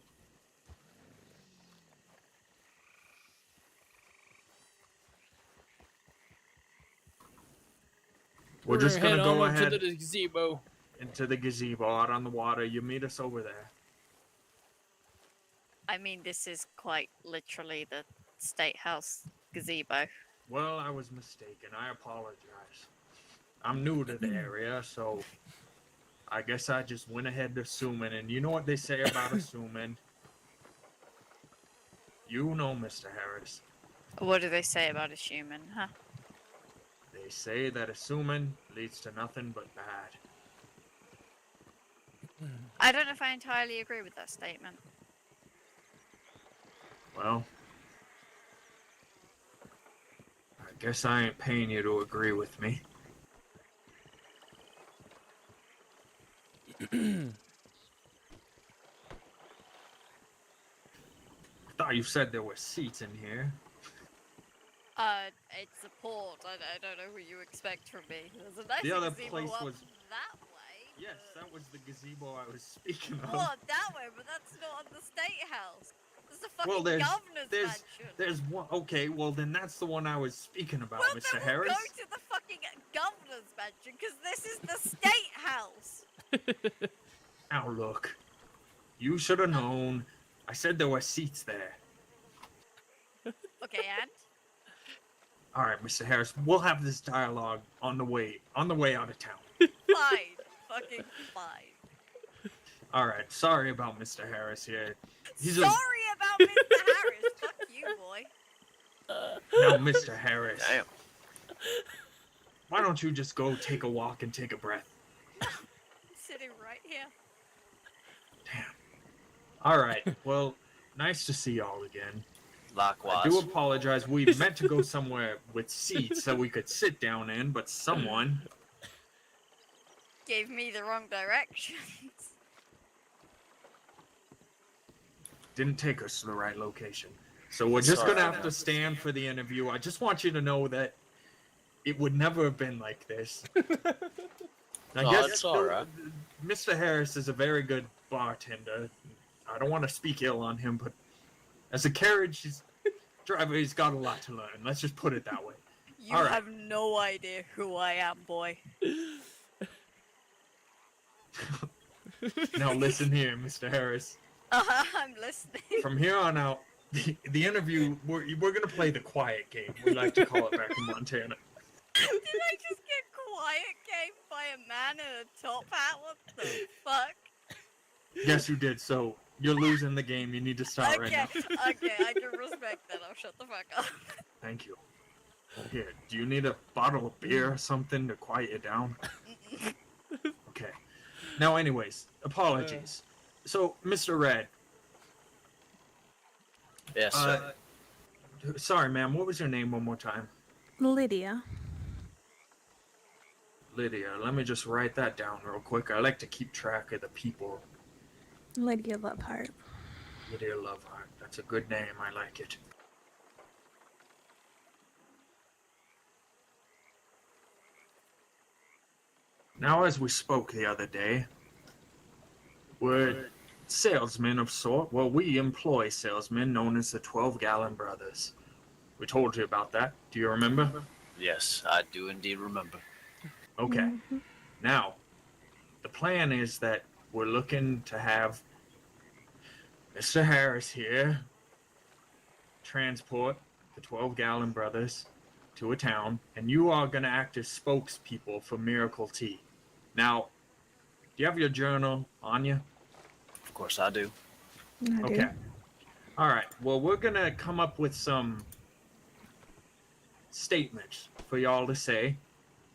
We're just gonna go on ahead to the gazebo. into the gazebo out on the water. You meet us over there. I mean, this is quite literally the State House gazebo. Well, I was mistaken. I apologize. I'm new to the area, so I guess I just went ahead assuming. And you know what they say about assuming? You know, Mr. Harris. What do they say about assuming, huh? They say that assuming leads to nothing but bad. I don't know if I entirely agree with that statement. Well, I guess I ain't paying you to agree with me. I thought you said there were seats in here. It's a port. I don't know what you expect from me. There's a nice The other gazebo place up was- that way. Yes, that was the gazebo I was speaking of. What, that way? But that's not on the State House. This is a fucking Well, governor's there's mansion. one. Okay, well then that's the one I was speaking about, Well, Mr. then Harris. we'll go to the fucking governor's mansion, because this is the State House. Now look, you should have known. I said there were seats there. Okay, and? All right, Mr. Harris, we'll have this dialogue on the way out of town. Fine. Fucking fine. All right, sorry about Mr. Harris here. He's Sorry about Mr. Harris. Fuck you, boy. Now, Mr. Harris. Damn. Why don't you just go take a walk and take a breath? Sitting right here. Damn. All right. Well, nice to see y'all again. Likewise. I do apologize. We meant to go somewhere with seats that we could sit down in, but someone Gave me the wrong directions. didn't take us to the right location. So we're just Sorry. gonna have to stand for the interview. I just want you to know that it would never have been like this. I No, guess it's all right. Mr. Harris is a very good bartender. I don't want to speak ill on him, but as a carriage driver, he's got a lot to learn. Let's just put it that way. You All right. have no idea who I am, boy. Now listen here, Mr. Harris. I'm listening. From here on out, the interview, we're going to play the quiet game. We like to call it back in Montana. Did I just get quiet game by a man in a top hat? What the fuck? Yes, you did. So you're losing the game. You need to start right now. Okay, I can respect that. I'll shut the fuck up. Thank you. Here, do you need a bottle of beer or something to quiet you down? Okay. Now, anyways, apologies. So, Mr. Red. Yes, sir. Sorry, ma'am. What was your name one more time? Lydia. Lydia. Let me just write that down real quick. I like to keep track of the people. Lydia Loveheart. Lydia Loveheart. That's a good name. I like it. Now, as we spoke the other day, we're salesmen of sort. Well, we employ salesmen known as the 12-Gallon Brothers. We told you about that. Do you remember? Yes, I do indeed remember. Okay. Mm-hmm. Now, the plan is that we're looking to have Mr. Harris here transport the 12-Gallon Brothers to a town, and you are going to act as spokespeople for Miracle Tea. Now, do you have your journal on you? Of course I do. I do. Okay. All right. Well, we're going to come up with some statements for y'all to say.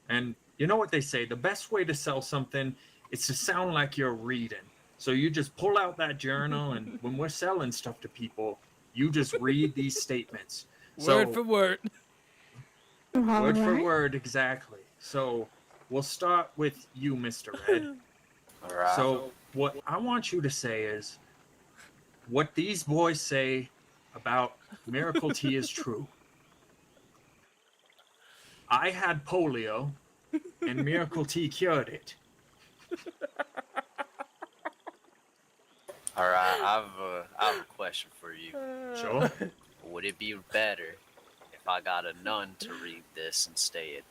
And you know what they say? The best way to sell something is to sound like you're reading. So you just pull out that journal, and when we're selling stuff to people, you just read these statements. Word for word. Word for word, exactly. So we'll start with you, Mr. Red. All right. So what I want you to say is, what these boys say about Miracle Tea is true. I had polio, and Miracle Tea cured it. All right, I have a question for you. Sure. Would it be better if I got a nun to read this instead?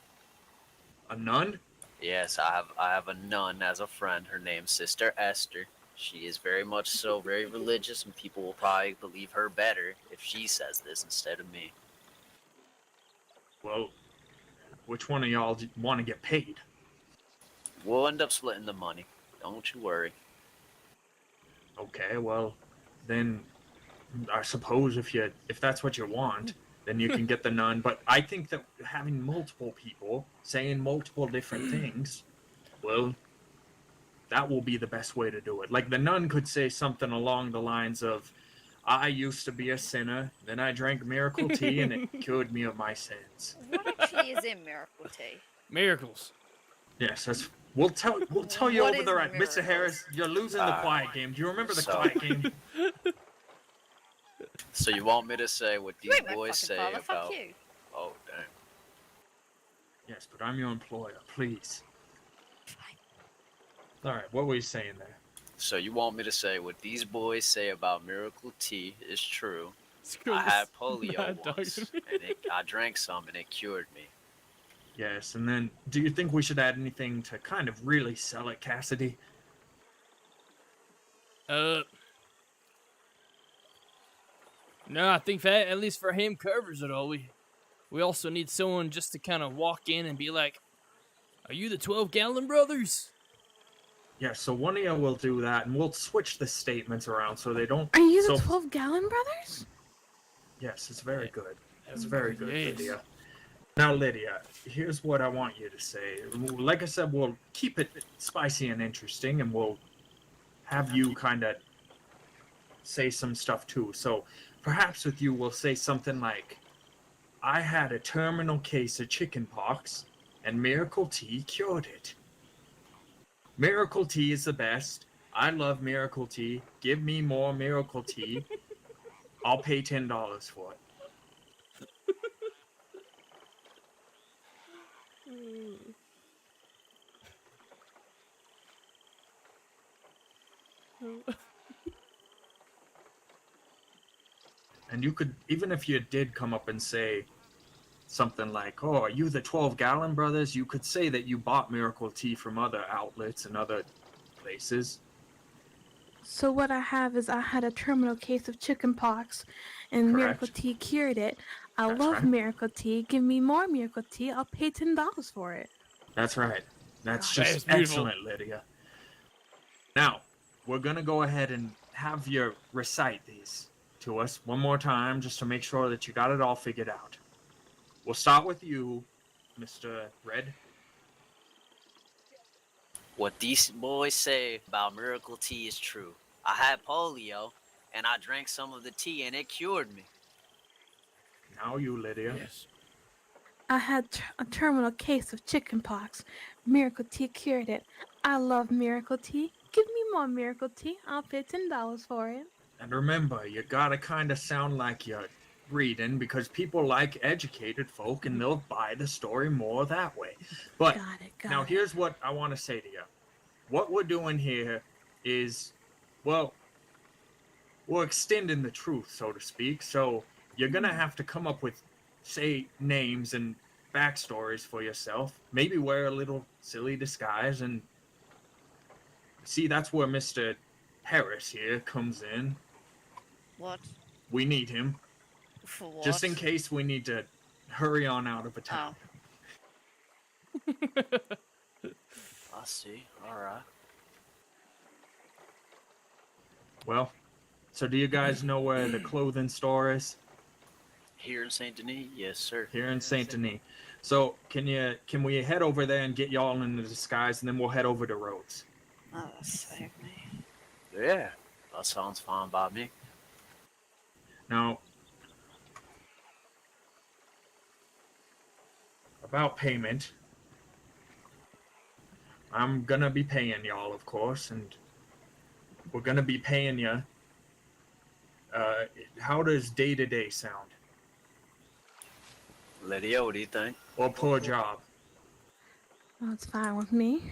A nun? Yes, I have a nun as a friend. Her name's Sister Esther. She is very much so very religious, and people will probably believe her better if she says this instead of me. Well, which one of y'all want to get paid? We'll end up splitting the money. Don't you worry. Okay, well, then I suppose if that's what you want, then you can get the nun. But I think that having multiple people saying multiple different things, well, that will be the best way to do it. Like the nun could say something along the lines of, I used to be a sinner, then I drank Miracle Tea and it cured me of my sins. What actually is in Miracle Tea? Miracles. Yes, we'll tell you What over is the right. miracles? Mr. Harris, you're losing the quiet game. Do you remember the quiet game? So you want me to say what these You ain't my boys fucking say father. about? Fuck you. Oh damn. Yes, but I'm your employer. Please. All right, what were you saying there? So you want me to say what these boys say about Miracle Tea is true? Screw I this had polio mad dog. once, and I drank some, and it cured me. Yes, and then do you think we should add anything to kind of really sell it, Cassidy? No, I think that at least for him covers it all. We also need someone just to kind of walk in and be like, "Are you the 12-Gallon Brothers?" Yeah, so one of you will do that, and we'll switch the statements around so they don't... Are you the so- 12-Gallon Brothers? Yes, it's very good. It's very good, Yes. Lydia. Now, Lydia, here's what I want you to say. Like I said, we'll keep it spicy and interesting, and we'll have you kind of say some stuff too. So perhaps with you, we'll say something like, I had a terminal case of chickenpox, and Miracle Tea cured it. Miracle Tea is the best. I love Miracle Tea. Give me more Miracle Tea. I'll pay $10 for it. And you could, even if you did come up and say something like, oh, are you the 12-Gallon Brothers? You could say that you bought Miracle Tea from other outlets and other places. So what I have is I had a terminal case of chicken pox, and Miracle Correct. Tea cured it. I That's love right. Miracle Tea. Give me more Miracle Tea. I'll pay $10 for it. That's right. That's Got just That's beautiful. excellent, Lydia. Now, we're going to go ahead and have you recite these to us one more time just to make sure that you got it all figured out. We'll start with you, Mr. Red. What these boys say about miracle tea is true. I had polio, and I drank some of the tea, and it cured me. Now you, Lydia. Yes. I had a terminal case of chicken pox. Miracle Tea cured it. I love Miracle Tea. Give me more Miracle Tea. I'll pay $10 for it. And remember, you gotta kind of sound like you're reading because people like educated folk and they'll buy the story more that way. But Got it. now here's what I want to say to you. What we're doing here is, well, we're extending the truth, so to speak. So you're gonna have to come up with, say, names and backstories for yourself. Maybe wear a little silly disguise and see. That's where Mr. Harris here comes in. What? We need him. For what? Just in case we need to hurry on out of a town. I see. All right. Well, so do you guys know where the clothing store is? Here in Saint Denis, yes, sir. Here in Saint Denis. So can we head over there and get y'all in the disguise, and then we'll head over to Rhodes? Oh, save me. Yeah, that sounds fine by me. Now, about payment, I'm gonna be paying y'all, of course, and we're gonna be paying you. How does day-to-day sound? Lydia, what do you think? Or poor job? That's fine with me.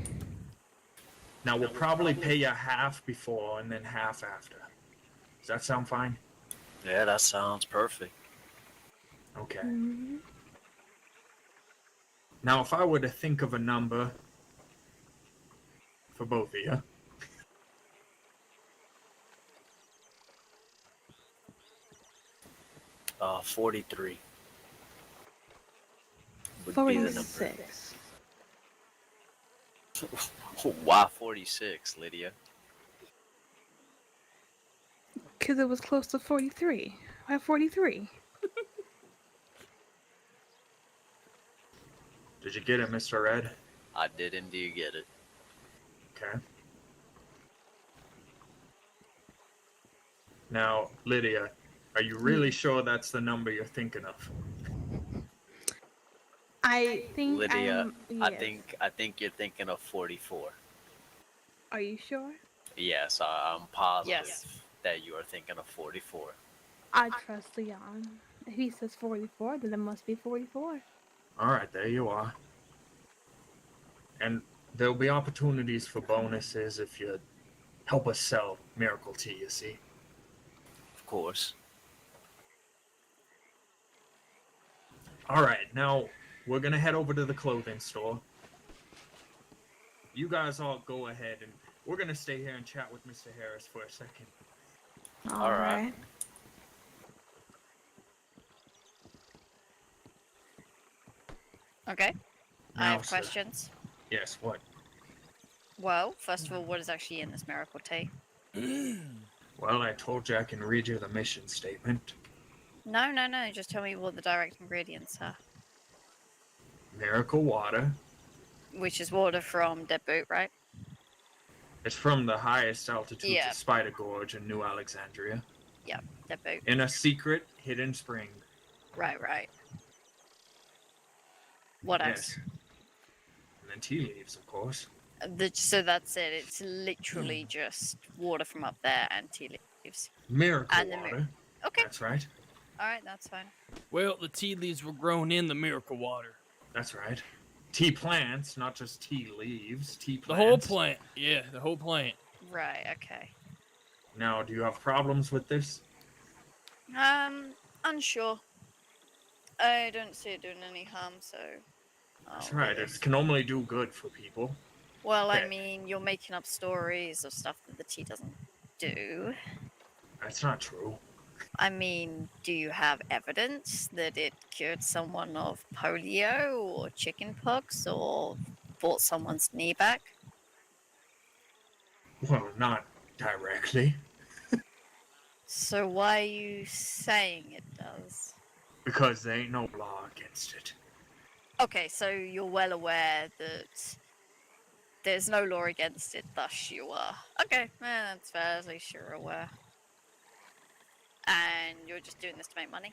Now, we'll probably pay you half before and then half after. Does that sound fine? Yeah, that sounds perfect. Okay. Mhm. Now, if I were to think of a number for both of you, 43 would be the number. 46. Why 46, Lydia? Because it was close to 43. Why 43? did you get it, Mr. Red? I did indeed get it. Okay. Now, Lydia, are you really sure that's the number you're thinking of? I think Lydia, yes. I think you're thinking of 44. Are you sure? Yes, I'm positive Yes. that you are thinking of 44. I trust Leon. If he says 44, then it must be 44. All right, there you are. And there'll be opportunities for bonuses if you help us sell Miracle Tea, you see. Of course. All right, now we're going to head over to the clothing store. You guys all go ahead, and we're going to stay here and chat with Mr. Harris for a second. All right. Okay. I Now, have sir. questions. Yes, what? Well, first of all, what is actually in this miracle tea? Well, I told you I can read you the mission statement. No. Just tell me what the direct ingredients are. Miracle water. Which is water from Dead Boot, right? It's from the highest altitudes Yeah. of Spider Gorge in New Alexandria. Yep, Dead Boot. In a secret hidden spring. Right. What else? Yes. And then tea leaves, of course. So that's it. It's literally just water from up there and tea leaves. Miracle And the water. Okay. That's right. Alright, that's fine. Well, the tea leaves were grown in the miracle water. That's right. Tea plants, not just tea leaves. Tea The plants. whole plant. Yeah, the whole plant. Right, okay. Now, do you have problems with this? Unsure. I don't see it doing any harm, so. That's right. It can only do good for people. Well, I Okay. mean, you're making up stories of stuff that the tea doesn't do. That's not true. I mean, do you have evidence that it cured someone of polio or chickenpox or brought someone's knee back? Well, not directly. So why are you saying it does? Because there ain't no law against it. Okay, so you're well aware that there's no law against it, thus you are. Okay, that's fair, at least you're aware. And you're just doing this to make money?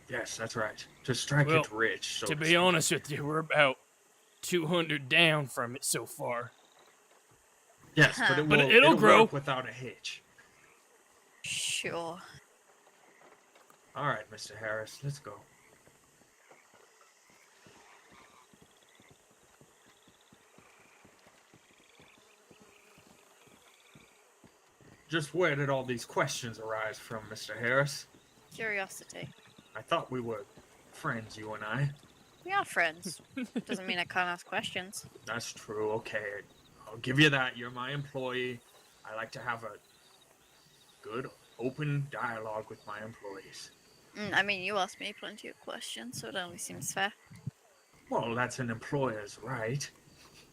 Yes, that's right. To strike Well, it rich, so to be speak. honest with you, we're about 200 down from it so far. Yes, but But it'll it'll grow. work without a hitch. Sure. All right, Mr. Harris, let's go. Just where did all these questions arise from, Mr. Harris? Curiosity. I thought we were friends, you and I. We are friends. Doesn't mean I can't ask questions. That's true, okay. I'll give you that. You're my employee. I like to have a good, open dialogue with my employees. I mean, you asked me plenty of questions, so it only seems fair. Well, that's an employer's right.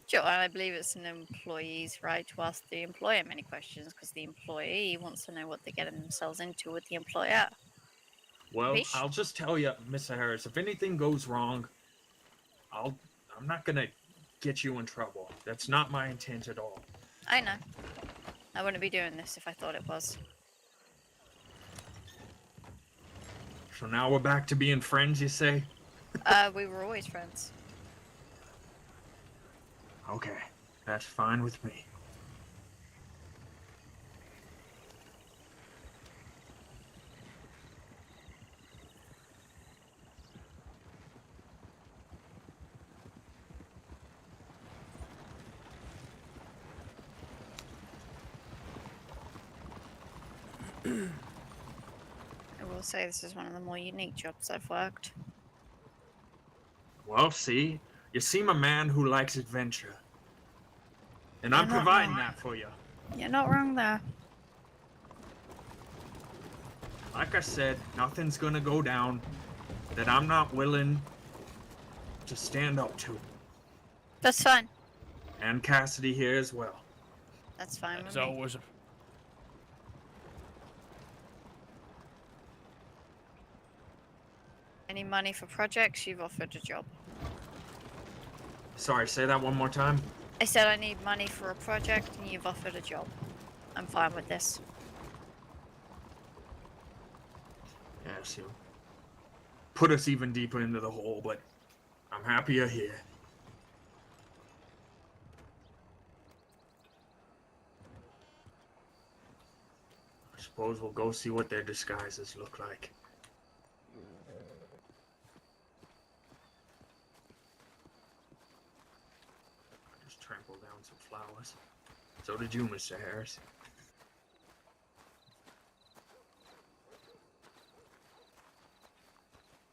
Sure, and I believe it's an employee's right to ask the employer many questions because the employee wants to know what they're getting themselves into with the employer. Well, Bish? I'll just tell you, Mr. Harris, if anything goes wrong, I'm not gonna get you in trouble. That's not my intent at all. I know. I wouldn't be doing this if I thought it was. So now we're back to being friends, you say? We were always friends. Okay, that's fine with me. I will say this is one of the more unique jobs I've worked. Well, see? You seem a man who likes adventure. And I'm You're not providing wrong. that for you. You're not wrong there. Like I said, nothing's gonna go down that I'm not willing to stand up to. That's fine. And Cassidy here as well. That's fine with As me. always. Any money for projects, you've offered a job. Sorry, say that one more time. I said I need money for a project and you've offered a job. I'm fine with this. Yes, you put us even deeper into the hole, but I'm happy you're here. I suppose we'll go see what their disguises look like. I just trampled down some flowers. So did you, Mr. Harris.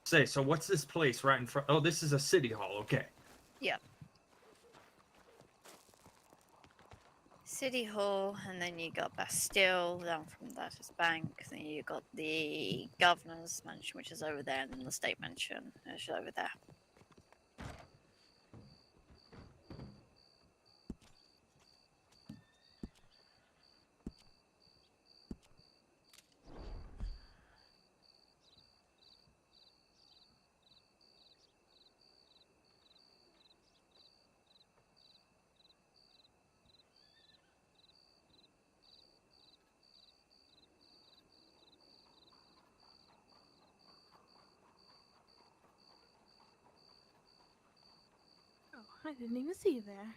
Say, so what's this place right in front? Oh, this is a city hall, okay. Yeah. City Hall, and then you got Bastille, down from that is Bank, then you got the Governor's Mansion, which is over there, and then the State Mansion is over there. Oh, I didn't even see you there.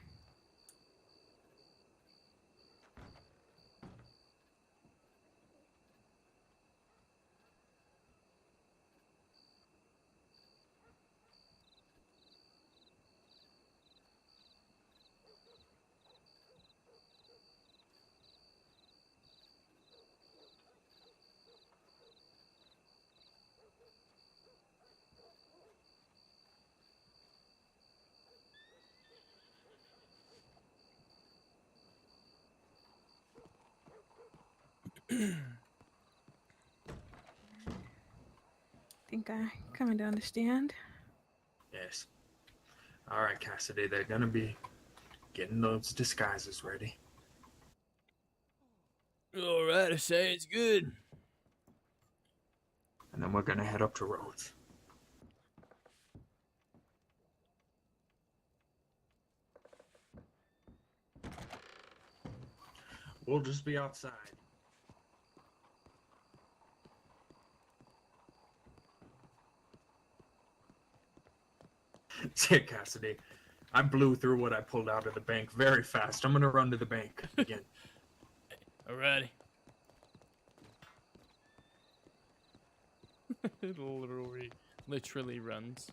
Think I kind of understand. Yes. All right, Cassidy. They're gonna be getting those disguises ready. All right, I say it's good. And then we're gonna head up to Rhodes. We'll just be outside. Say, Cassidy, I blew through what I pulled out of the bank very fast. I'm gonna run to the bank again. Alrighty. It literally runs.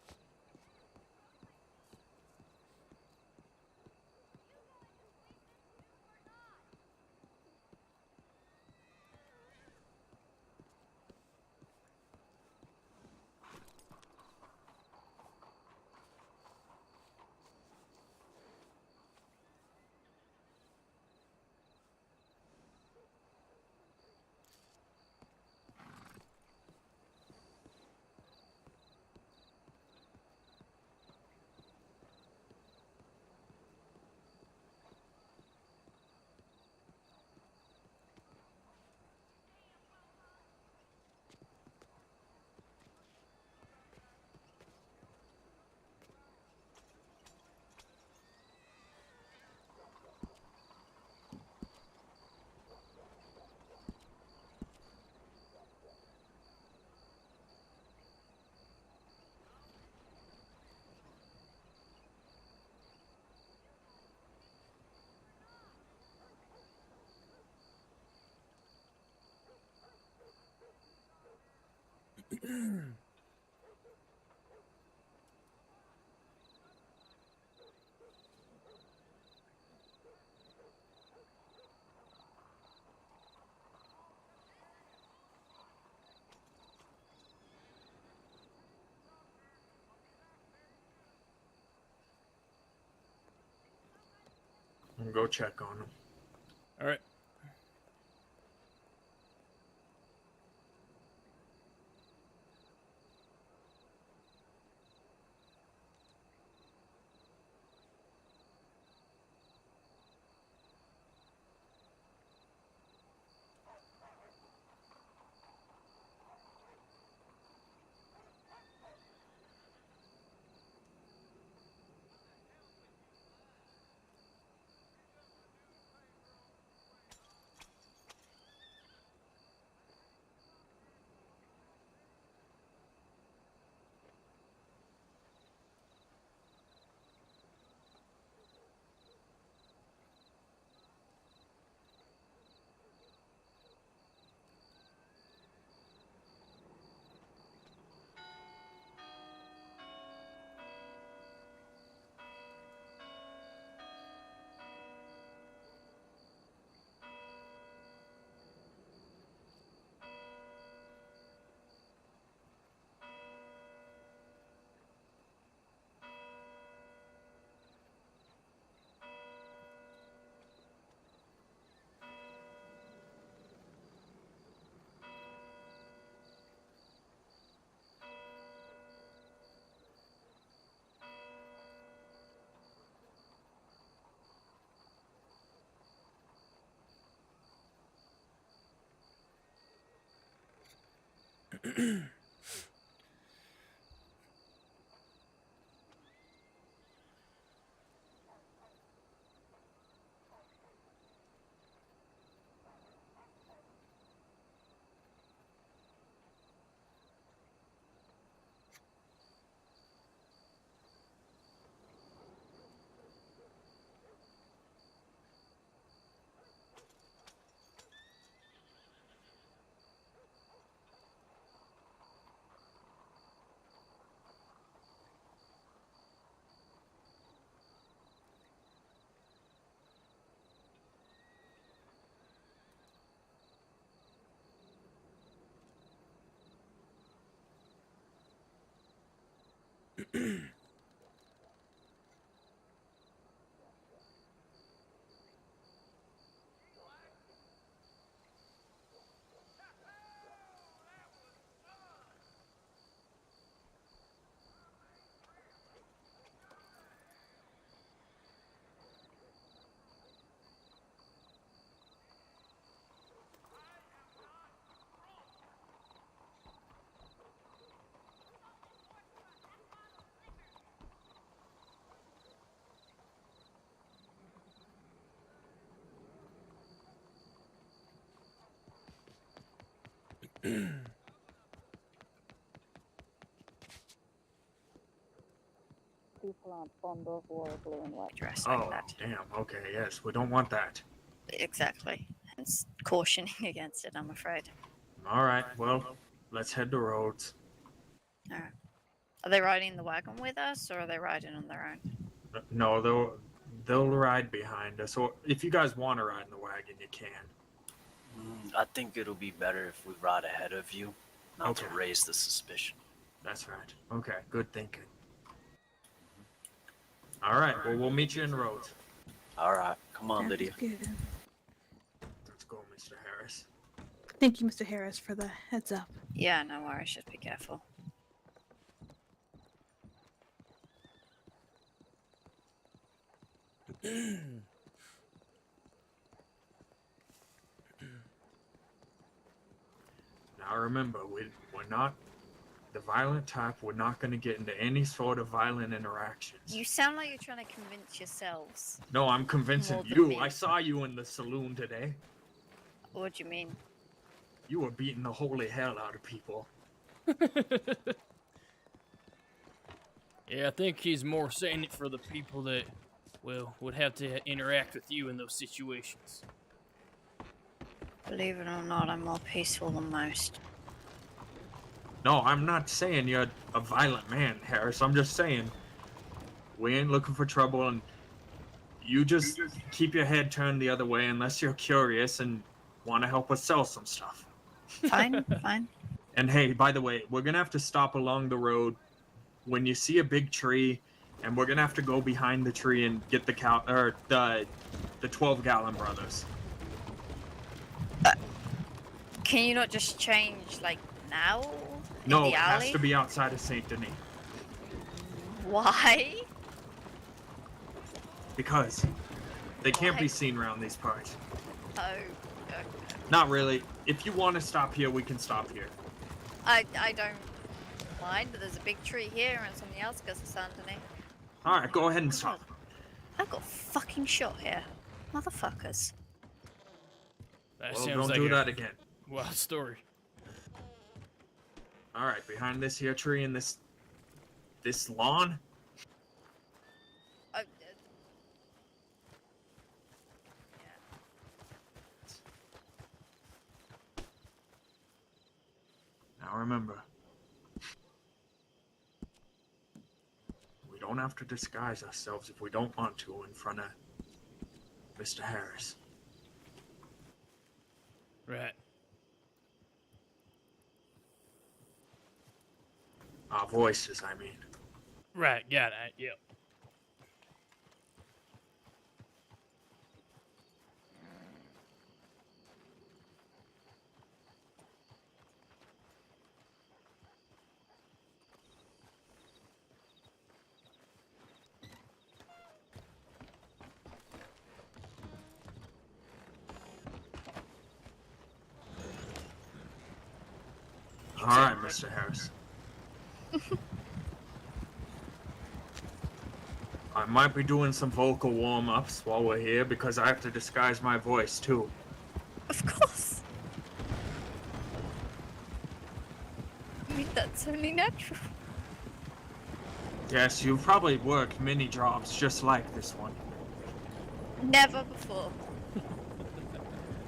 I'm gonna go check on them. Alright. People aren't fond of wore a blue and white dress Oh, like that. damn. Okay, yes, we don't want that. Exactly. Hence cautioning against it, I'm afraid. All right, well, let's head to Rhodes. Alright. Are they riding the wagon with us, or are they riding on their own? No, they'll ride behind us. Or if you guys want to ride in the wagon, you can. I think it'll be better if we ride ahead of you, not to Okay. raise the suspicion. That's right. Okay, good thinking. All right, well, we'll meet you in Rhodes. All right, come on, Sounds Lydia. good. Let's go, Mr. Harris. Thank you, Mr. Harris, for the heads up. Yeah, no worries, just be careful. Now remember, we're not the violent type. We're not going to get into any sort of violent interactions. You sound like you're trying to convince yourselves. No, I'm convincing More than you. me. I saw you in the saloon today. What do you mean? You were beating the holy hell out of people. Yeah, I think he's more saying it for the people that, well, would have to interact with you in those situations. Believe it or not, I'm more peaceful than most. No, I'm not saying you're a violent man, Harris. I'm just saying we ain't looking for trouble, and you just keep your head turned the other way unless you're curious and want to help us sell some stuff. Fine, fine. And hey, by the way, we're gonna have to stop along the road when you see a big tree, and we're gonna have to go behind the tree and get the 12-gallon brothers. Can you not just change, like, now? In No, the it has alley? to be outside of Saint Denis Why? because they can't Why? be seen around these parts. Oh, okay. Not really. If you want to stop here, we can stop here. I don't mind, but there's a big tree here and it's on the outskirts of Saint Denis. All right, go ahead and stop. I've got fucking shot here. Motherfuckers. That Well, sounds don't like do a that again. wild story. All right, behind this here tree and this lawn. Yeah. Now remember, we don't have to disguise ourselves if we don't want to in front of Mr. Harris. Right. Our voices, I mean. Right, got it. Yep. All right, Mr. Harris. I might be doing some vocal warm-ups while we're here because I have to disguise my voice too. Of course. I mean, that's only natural. Yes, you've probably worked many jobs just like this one. Never before.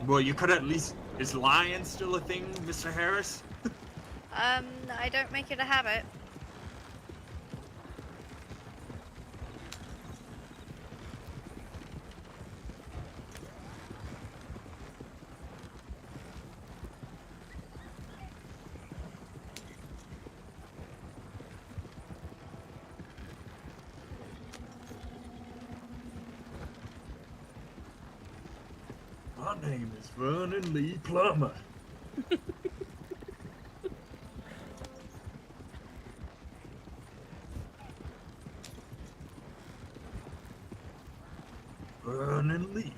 Well, you could at least... Is lying still a thing, Mr. Harris? I don't make it a habit. My name is Vernon Lee Plummer. Vernon Lee.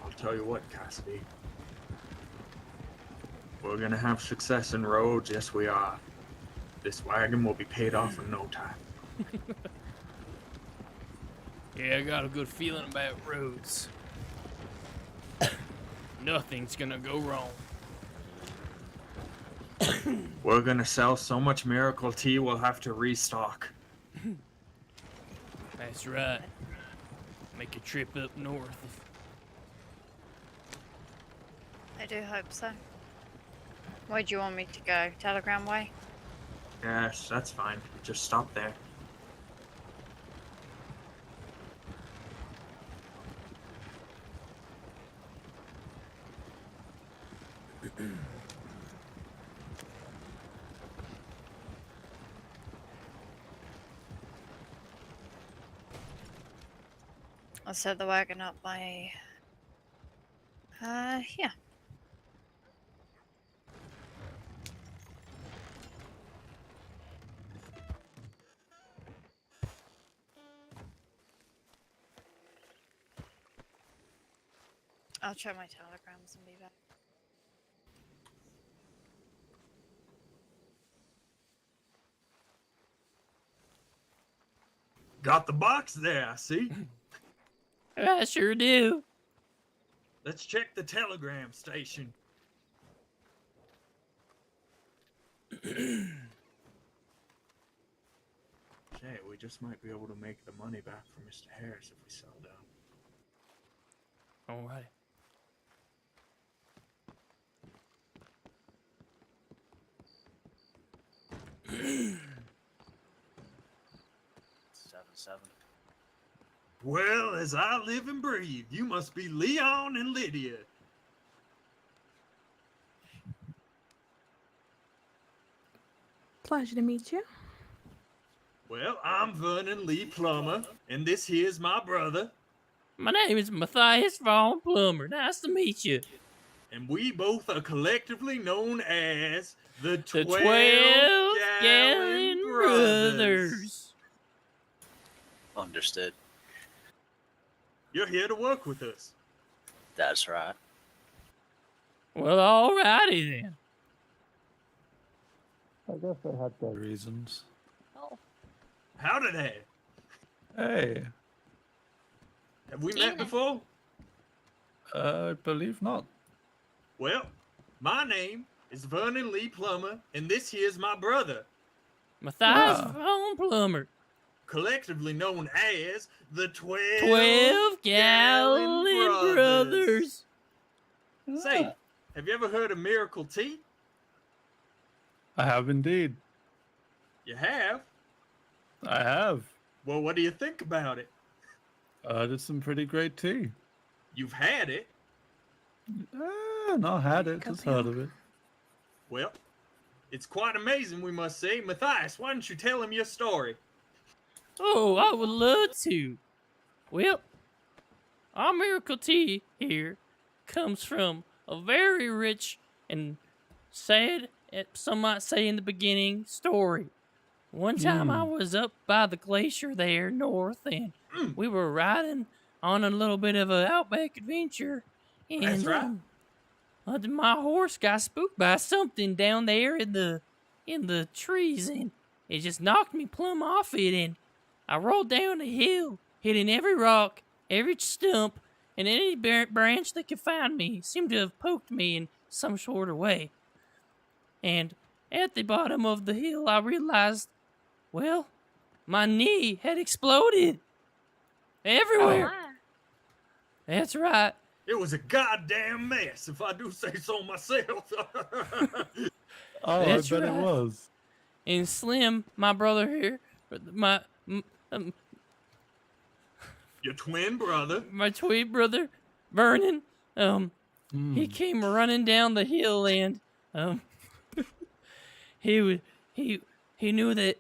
I'll tell you what, Cassidy. We're gonna have success in roads, yes we are. This wagon will be paid off in no time. Yeah, I got a good feeling about roads. Nothing's gonna go wrong. We're gonna sell so much miracle tea we'll have to restock. That's right. Make a trip up north. I do hope so. Where do you want me to go? Telegram Way? Yes, that's fine. Just stop there. I'll set the wagon up by... yeah. I'll check my telegrams and be back. Got the box there, I see. I sure do. Let's check the telegram station. Okay, we just might be able to make the money back for Mr. Harris if we sell down. All right. Seven. Well, as I live and breathe, you must be Leon and Lydia. Pleasure to meet you. Well, I'm Vernon Lee Plummer, and this here's my brother. My name is Matthias Vaughn Plummer. Nice to meet you. And we both are collectively known as the 12 Gallon Brothers. Understood. You're here to work with us. That's right. Well, alrighty then. I guess they had their reasons. How did they? Hey, Have we met before? I believe not. Well, my name is Vernon Lee Plummer, and this here's my brother, Matthias Ah. Vaughn Plummer. collectively known as the 12, 12 Gallon Brothers. Say, have you ever heard of Miracle Tea? I have indeed. You have? I have. Well, what do you think about it? It's some pretty great tea. You've had it. Not had it, just heard of it. Well, it's quite amazing, we must say. Matthias, why don't you tell him your story? Oh, I would love to. Well, our miracle tea here comes from a very rich and sad, some might say in the beginning, story. One time I was up by the glacier there north, and we were riding on a little bit of an outback adventure. And That's right. my horse got spooked by something down there in the trees, and it just knocked me plumb off it, and I rolled down the hill, hitting every rock, every stump, and any branch that could find me. It seemed to have poked me in some sort of way. And at the bottom of the hill, I realized, well, my knee had exploded everywhere. That's right. It was a goddamn mess, if I do say so myself. Oh, That's I bet right. it was. And Slim, my brother here, Your twin brother. my twin brother, Vernon, he came running down the hill, and he knew that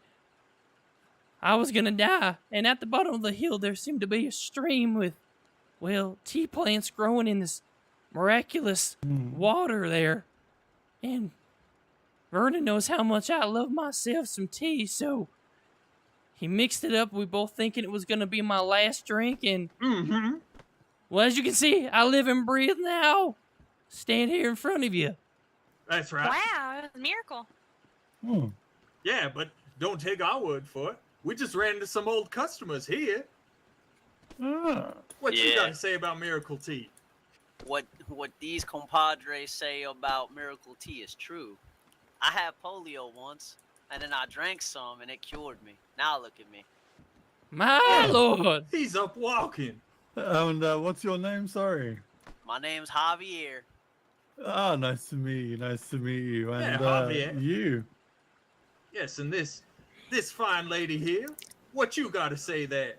I was gonna die. And at the bottom of the hill, there seemed to be a stream with, well, tea plants growing in this miraculous water there. And Vernon knows how much I love myself some tea, so he mixed it up. We both thinking it was gonna be my last drink, and well, as you can see, I live and breathe now. Stand here in front of you. That's right. Wow, it was a miracle. Hmm. Yeah, but don't take our word for it. We just ran into some old customers here. Ah. What you Yeah. got to say about Miracle Tea? What these compadres say about Miracle Tea is true. I had polio once, and then I drank some, and it cured me. Now look at me. My lord. He's up walking. And what's your name? Sorry. My name's Javier. Ah, nice to meet you. Nice to meet you. And Javier. you. Yes, and this fine lady here. What you got to say there?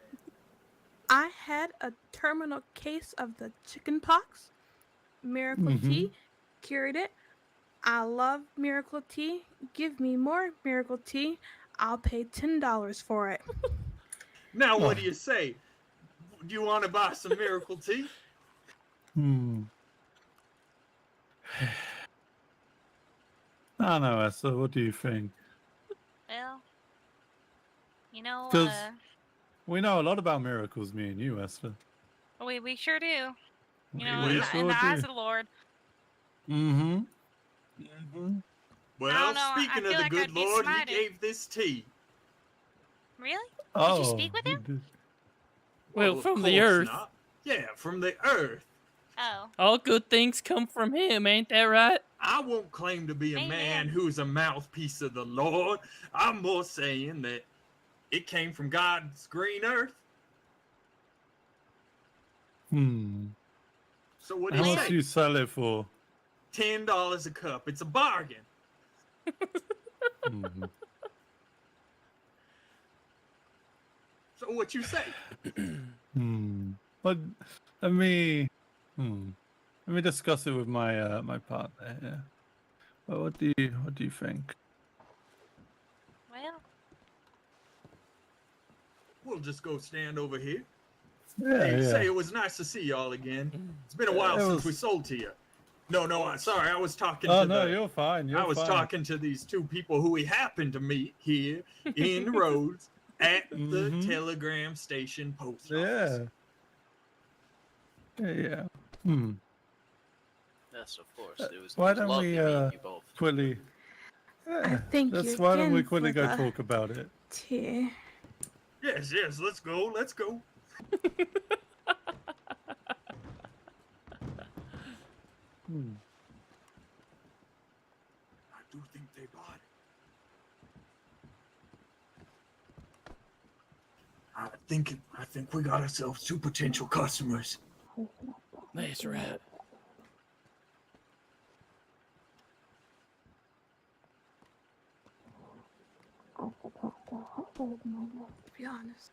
I had a terminal case of the chicken pox. Miracle Tea cured it. I love Miracle Tea. Give me more Miracle Tea. I'll pay $10 for it. Now, what do you say? Do you want to buy some Miracle Tea? I don't know, Esther. What do you think? Well, you know, 'Cause we know a lot about miracles, me and you, Esther. we sure do. You know, We in sure the eyes do. of the Lord. Mm-hmm. Well, know, I speaking of feel the like good I'd be Lord, he smited. gave this tea. Really? Oh. Did you speak with him? Well, of from the course earth. not. Yeah, from the earth. Oh. All good things come from him, ain't that right? I won't claim to be a Amen. man who's a mouthpiece of the Lord. I'm more saying that it came from God's green earth. So what do How you much say? do you sell it for? $10 a cup. It's a bargain. Mhm. So what you say? But let me discuss it with my my partner here. But what do you think? Well, We'll just go stand over here. Yeah, Hey, yeah. say it was nice to see y'all again. It's been a while It since was- we sold to you. No, I'm sorry. I was talking Oh to no, the. you're fine. You're I was fine. talking to these two people who we happened to meet here in Rhodes at the Mhm. telegram station post Yeah. office. Yeah. Yes, of course. It was, Why it was don't lovely we meeting you both. quickly? Yeah. thank That's you why don't we again quickly for go the talk about it? tea. Yes, let's go. Let's go. I do think they bought it. I think we got ourselves two potential customers. That's right. To be honest.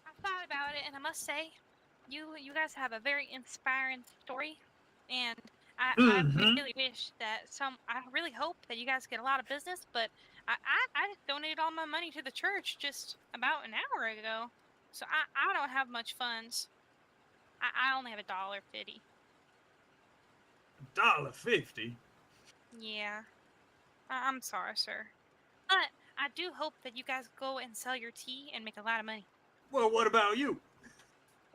I thought about it, and I must say, you guys have a very inspiring story, and I really wish that I really hope that you guys get a lot of business, but I just donated all my money to the church just about an hour ago, so I don't have much funds. I only have $1.50. $1.50. Yeah, I'm sorry, sir, but I do hope that you guys go and sell your tea and make a lot of money. Well, what about you?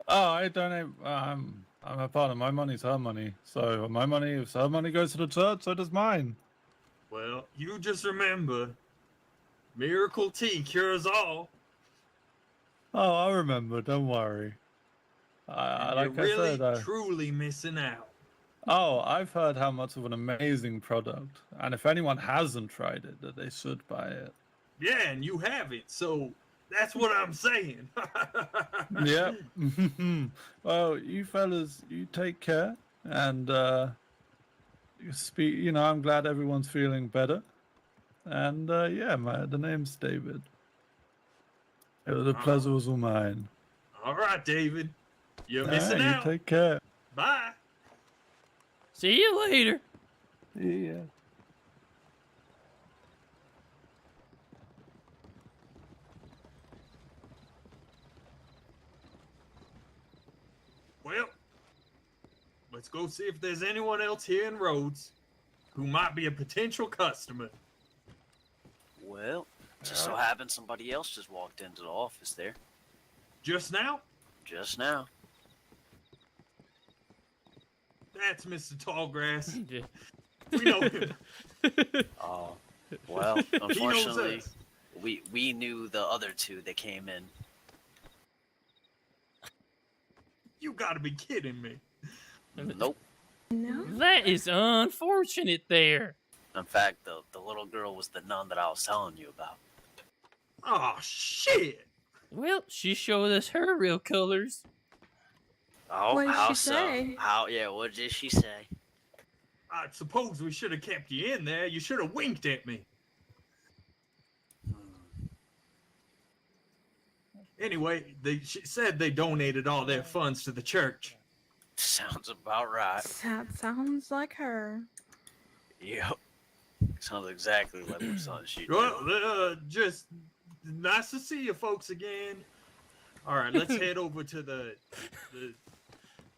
Oh, I don't. I'm a part of my money's her money. So my money, if her money goes to the church, so does mine. Well, you just remember, Miracle Tea cures all. Oh, I remember. Don't worry. You're like I really, said, truly missing out. oh, I've heard how much of an amazing product, and if anyone hasn't tried it, that they should buy it. Yeah, and you haven't, so that's what I'm saying. Yep. Well, you fellas, you take care, and you know, I'm glad everyone's feeling better, and yeah, the name's David. The pleasure was all mine. All right, David. You're All missing right, out. you take care. Bye. See you later. Yeah. Well, let's go see if there's anyone else here in Rhodes who might be a potential customer. Well, just so happens somebody else just walked into the office there. Just now? Just now. That's Mr. Tallgrass. We know him. Oh, well, He knows unfortunately, us. we knew the other two that came in. You gotta be kidding me. Nope. No. That is unfortunate there. In fact, the little girl was the nun that I was telling you about. Oh, shit. Well, she showed us her real colors. Oh, What did how she so? say? Yeah, what did she say? I suppose we should have kept you in there. You should have winked at me. Anyway, she said they donated all their funds to the church. Sounds about right. That sounds like her. Yep. Sounds exactly like what son she did. Well, just nice to see you folks again. All right, let's head over to the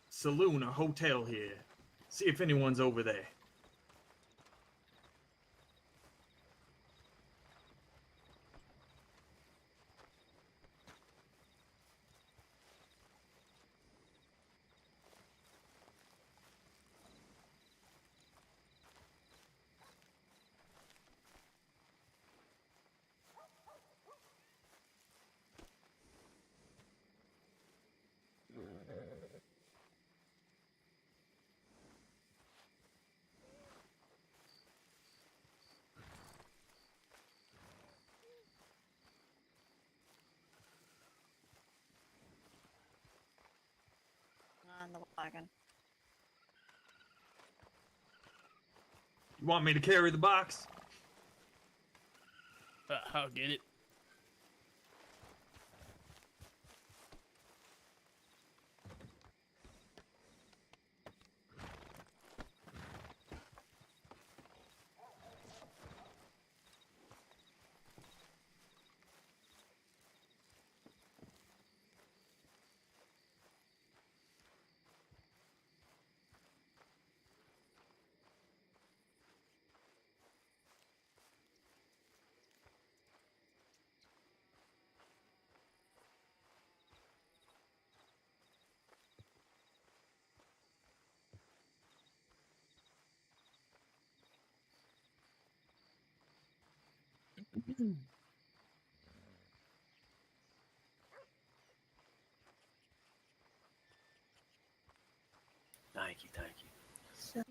saloon or hotel here. See if anyone's over there. On the wagon. You want me to carry the box? I'll get it. Thank you, thank you. So,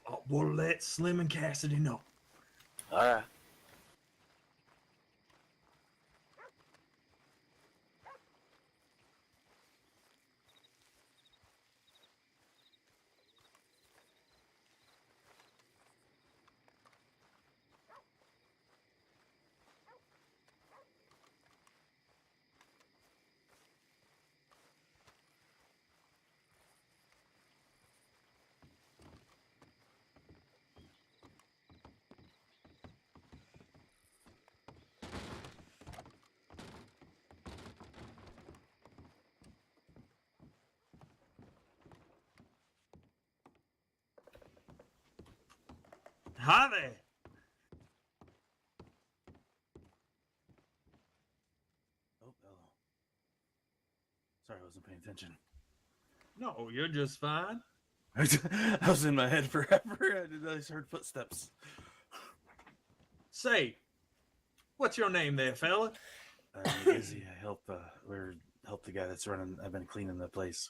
Oh, we'll let Slim and Cassidy know. All right. Hi there. Oh, hello. Sorry, I wasn't paying attention. No, you're just fine. I was in my head forever. I just heard footsteps. Say, what's your name there, fella? I'm Izzy. I help. We're help the guy that's running. I've been cleaning the place.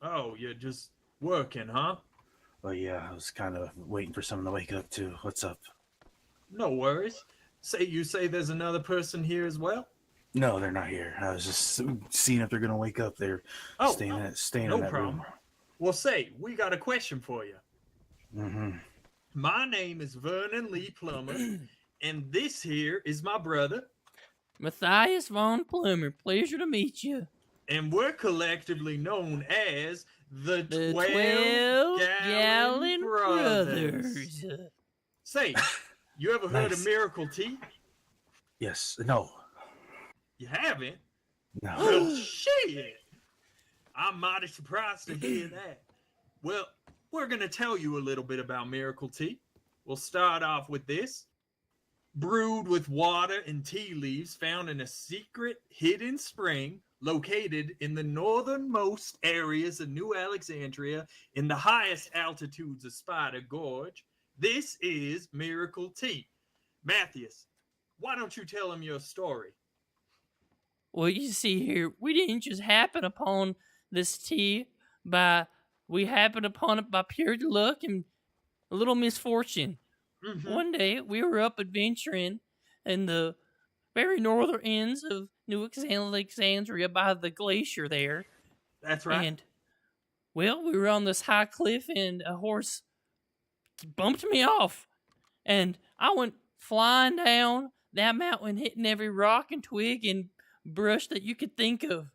Oh, you're just working, huh? Well, yeah, I was kind of waiting for someone to wake up too. What's up? No worries. You say there's another person here as well? No, they're not here. I was just seeing if they're gonna wake up. They're staying no in that problem. room. Well, we got a question for you. Mm-hmm. My name is Vernon Lee Plummer, and this here is my brother. Matthias Von Plummer. Pleasure to meet you. And we're collectively known as the 12 Gallon Brothers. Say, you ever heard of Miracle Tea? Yes. No. You haven't? No. Well, shit. I'm mighty surprised to hear that. Well, we're going to tell you a little bit about Miracle Tea. We'll start off with this. Brewed with water and tea leaves found in a secret hidden spring located in the northernmost areas of New Alexandria in the highest altitudes of Spider Gorge. This is Miracle Tea. Matthias, why don't you tell him your story? Well, you see here, we didn't just happen upon this tea we happened upon it by pure luck and a little misfortune. Mm-hmm. One day, we were up adventuring in the very northern ends of New Alexandria by the glacier there. That's right. And, well, we were on this high cliff and a horse bumped me off. And I went flying down that mountain, hitting every rock and twig and brush that you could think of.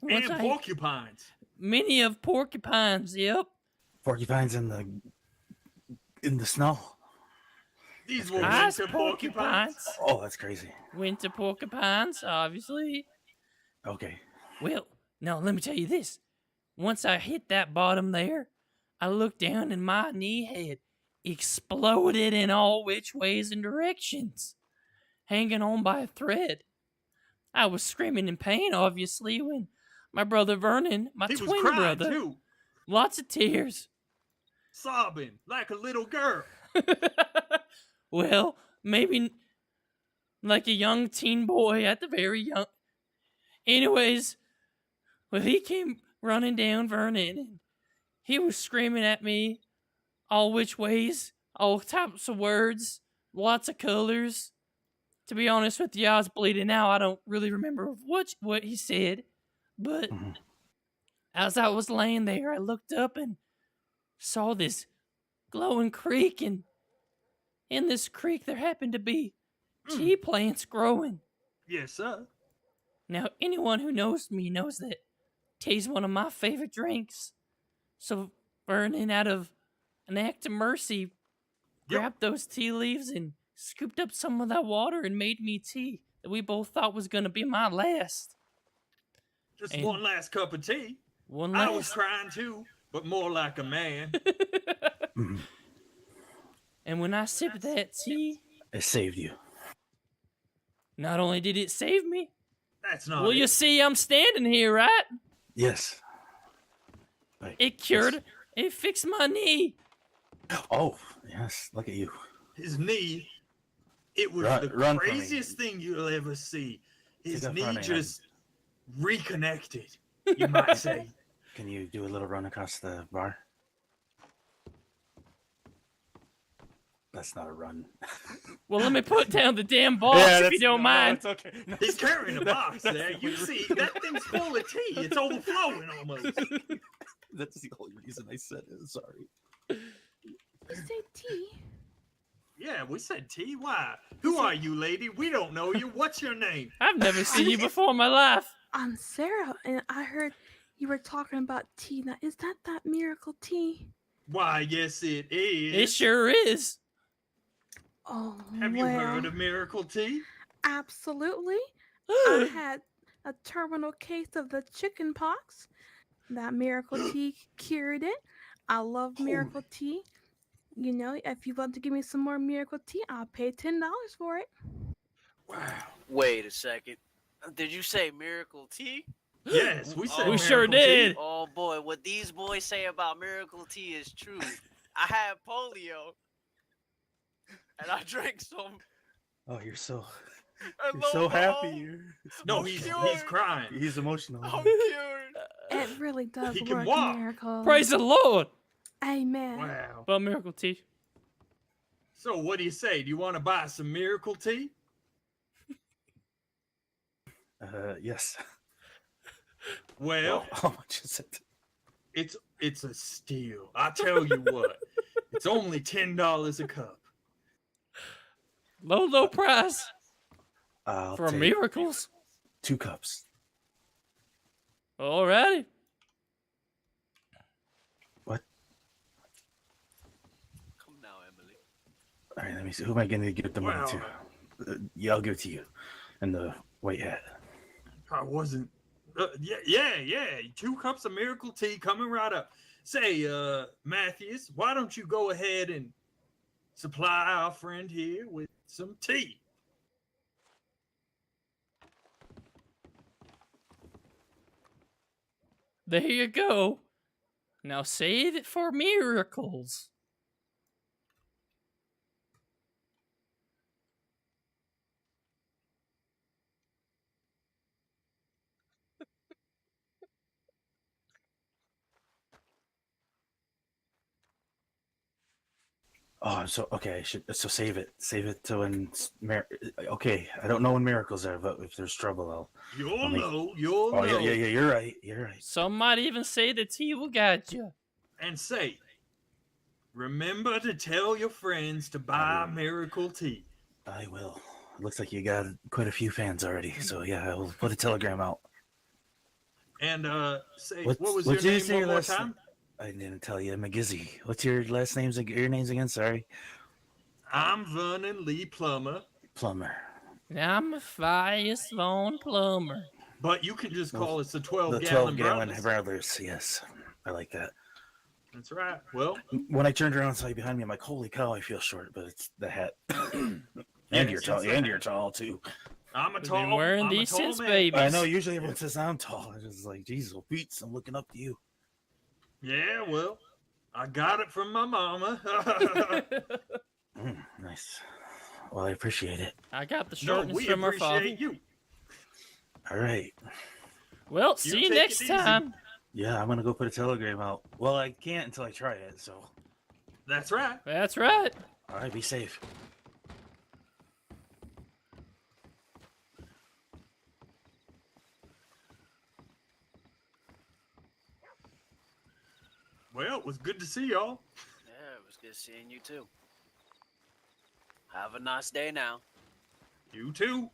And porcupines. Many of porcupines, yep. Porcupines in the snow. These were Ice winter porcupines. Oh, that's crazy. Winter porcupines, obviously. Okay. Well, now let me tell you this. Once I hit that bottom there, I looked down and my knee had exploded in all which ways and directions, hanging on by a thread. I was screaming in pain, obviously, when my brother Vernon, my he was twin crying brother, too. Lots of tears. Sobbing like a little girl. Well, maybe like a young teen boy at the very young. Anyways, well, he came running down Vernon, and he was screaming at me all which ways, all types of words, lots of colors. To be honest with you, I was bleeding out. I don't really remember what he said, but as I was laying there, I looked up and saw this glowing creek, and in this creek there happened to be tea plants growing. Yes, sir. Now, anyone who knows me knows that tea's one of my favorite drinks. So Vernon, out of an act of mercy, grabbed those tea leaves and scooped up some of that water and made me tea that we both thought was going to be my last. Just one last cup of tea. One I last. was crying too, but more like a man. And when I sipped that tea, it saved you. Not only did it save me, that's not. Well, you see, I'm standing here, right? Yes. Right. It cured. It fixed my knee. Oh, yes. Look at you. His knee. It was the craziest thing you'll ever see. His knee just reconnected, you might say. Can you do a little run across the bar? That's not a run. Well, let me put down the damn box if you don't mind. No, it's okay. No, he's carrying a box there. You see, that thing's full of tea. It's overflowing almost. That's the only reason I said it. Sorry. You say tea? Yeah, we said tea. Why? Who are you, lady? We don't know you. What's your name? I've never seen you before in my life. I'm Sarah, and I heard you were talking about tea. Now, is that miracle tea? Why, yes, it is. It sure is. Oh, Have you heard of miracle tea? Absolutely. I had a terminal case of the chicken pox. That miracle tea cured it. I love miracle tea. You know, if you want to give me some more miracle tea, I'll pay $10 for it. Wow. Wait a second. Did you say miracle tea? Yes, we said we sure did. Tea. Oh boy, what these boys say about miracle tea is true. I had polio, and I drank some. Oh, you're so He's so happy. It's No, he's emotional. crying. He's emotional. It really does He can work walk. miracles. Praise the Lord. Amen. Wow. Well, miracle tea. So what do you say? Do you want to buy some miracle tea? Yes. Well, how much is it? It's a steal. I tell you what, it's only $10 a cup. Low price I'll for take miracles. 2 cups. Alrighty. What? Come now, Emily. All right, let me see. Who am I going to give the money Well, to? Yeah, I'll give it to you. And the white hat. I wasn't. Yeah. 2 cups of miracle tea coming right up. Say, Matthews, why don't you go ahead and supply our friend here with some tea? There you go. Now save it for miracles. Oh, so okay. So save it. Save it to when. Okay, I don't know when miracles are, but if there's trouble, I'll make... You'll know. Yeah. You're right. Some might even say the tea will guide you. And say, remember to tell your friends to buy miracle tea. I will. It looks like you got quite a few fans already. So yeah, I will put a telegram out. And say, what was your your name name one more last time? I didn't tell you, McGizzy. What's your last names? Your names again? Sorry. I'm Vernon Lee Plummer. Plummer. I'm Matthias Von Plummer. But you can just call us the 12 The gallon 12-gallon brothers. brothers. Yes, I like that. That's right. Well, when I turned around and saw you behind me, I'm like, "Holy cow! I feel short." But it's the hat. and you're tall. And you're tall too. I'm a We've tall. been wearing I'm these a tall since man. babies. I know. Usually everyone says I'm tall. I just like, Jesus, Beats. I'm looking up to you. Yeah, well, I got it from my mama. Nice. Well, I appreciate it. I got the No, shortness we from our father. appreciate you. All right. Well, see you take next it easy. time. Yeah, I'm gonna go put a telegram out. Well, I can't until I try it. So. That's right. That's right. All right. Be safe. Well, it was good to see y'all. Yeah, it was good seeing you too. Have a nice day now. You too.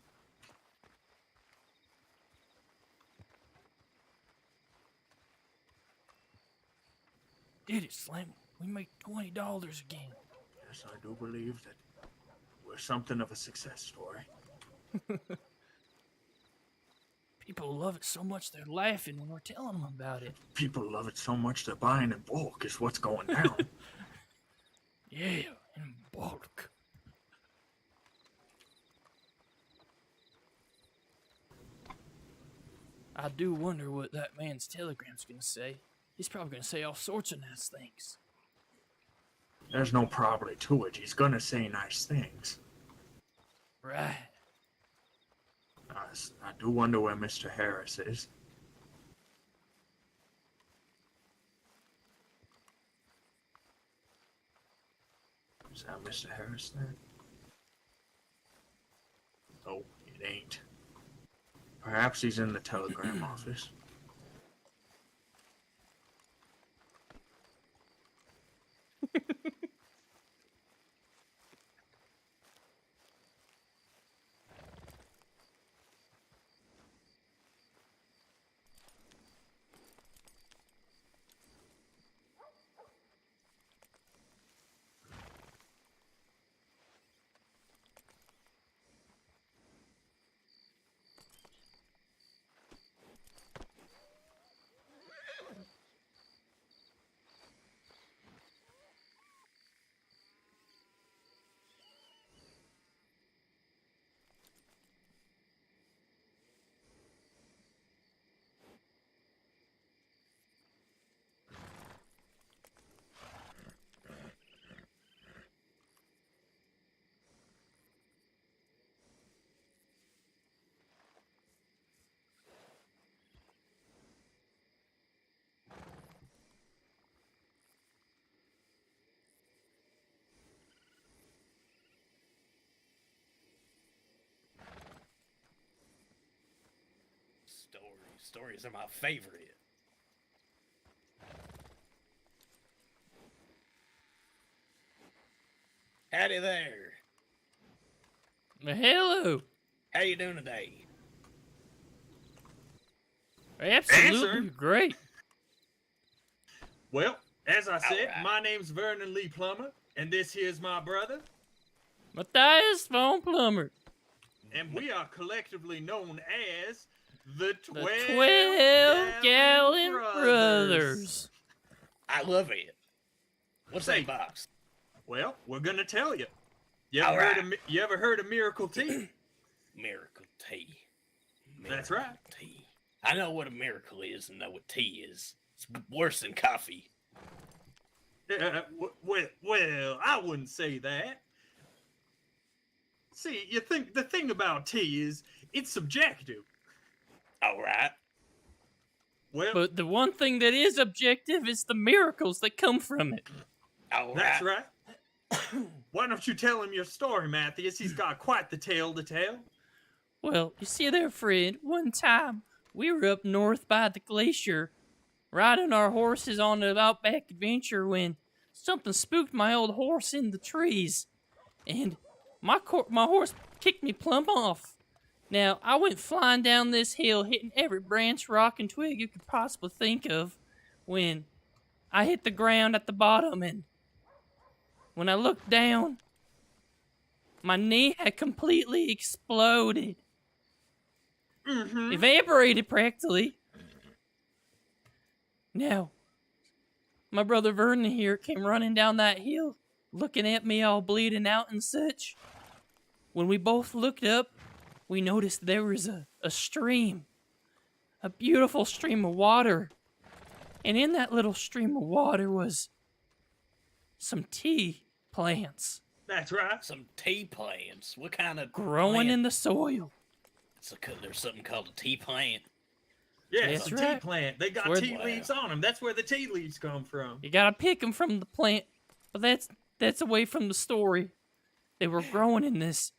Did it, Slim? We made $20 again. Yes, I do believe that we're something of a success story. People love it so much they're laughing when we're telling them about it. People love it so much they're buying in bulk is what's going down. Yeah, in bulk. I do wonder what that man's telegram's gonna say. He's probably gonna say all sorts of nice things. There's no probably to it. He's gonna say nice things. Right. I do wonder where Mr. Harris is. Is that Mr. Harris there? Oh, it ain't. Perhaps he's in the telegram office. stories. Stories are my favorite. Howdy there. Hello. How you doing today? Absolutely Answer. great. Well, as I said, Alright. my name's Vernon Lee Plummer, and this here's my brother, Matthias von Plummer. and we are collectively known as the 12, 12 Gallon Brothers. I love it. What's Say, that box? well, we're gonna tell you. You ever heard of Miracle Tea? Miracle tea. That's right. Tea. I know what a miracle is and know what tea is. It's worse than coffee. Well, I wouldn't say that. See, you think the thing about tea is it's subjective. All right. Well, But the one thing that is objective is the miracles that come from it. All that's right. Why don't you tell him your story, Matthias? He's got quite the tale to tell. Well, you see there, Fred, one time we were up north by the glacier, riding our horses on an outback adventure when something spooked my old horse in the trees, and my horse kicked me plumb off. Now, I went flying down this hill, hitting every branch, rock, and twig you could possibly think of, when I hit the ground at the bottom, and when I looked down, my knee had completely exploded. Evaporated, practically. Now, my brother Vernon here came running down that hill, looking at me all bleeding out and such. When we both looked up, we noticed there was a stream. A beautiful stream of water. And in that little stream of water was some tea plants. That's right. Some tea plants. What kind of growing plant? in the soil. So there's something called a tea plant. Yeah, That's it's a right. tea plant. They got Where- tea leaves on them. That's where the tea leaves come from. You gotta pick them from the plant, but that's away from the story. They were growing in this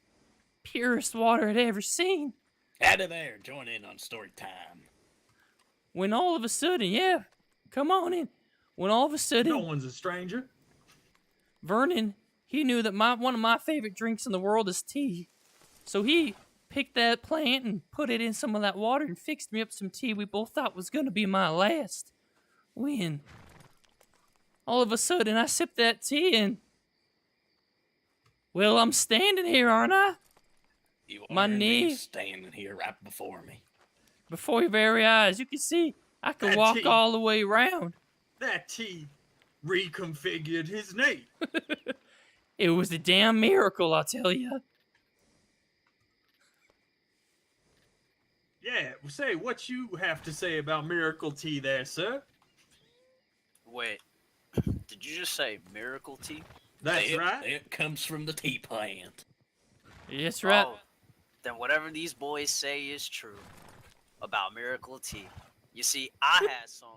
purest water I'd ever seen. Out of there, join in on story time. When all of a sudden, yeah, come on in. When all of a sudden, No one's a stranger. Vernon, he knew that one of my favorite drinks in the world is tea, so he picked that plant and put it in some of that water and fixed me up some tea we both thought was gonna be my last. When all of a sudden I sipped that tea and, well, I'm standing here, aren't I? You My are indeed knee- standing here right before me. Before your very eyes. You can see I could That walk tea. all the way around. That tea reconfigured his knee. It was a damn miracle, I'll tell you. Yeah, say what you have to say about Miracle Tea there, sir. Wait, did you just say miracle tea? That's right. It comes from the tea plant. Yes, right. Oh, then whatever these boys say is true about miracle tea. You see, I had some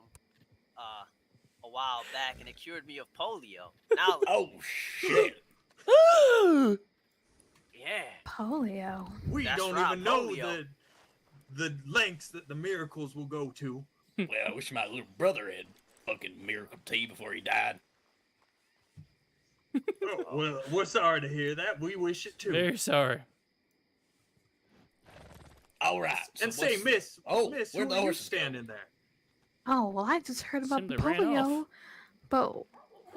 a while back, and it cured me of polio. Now, Oh shit! yeah, Polio. We That's don't right, even know polio. the lengths that the miracles will go to. Well, I wish my little brother had fucking miracle tea before he died. Oh, well, we're sorry to hear that. We wish it too. Very sorry. All right. And so say, what's- Miss, Oh, Miss, where'd who the are you horses go? standing there? Oh, well, I just heard about Seemed the they ran polio. off. But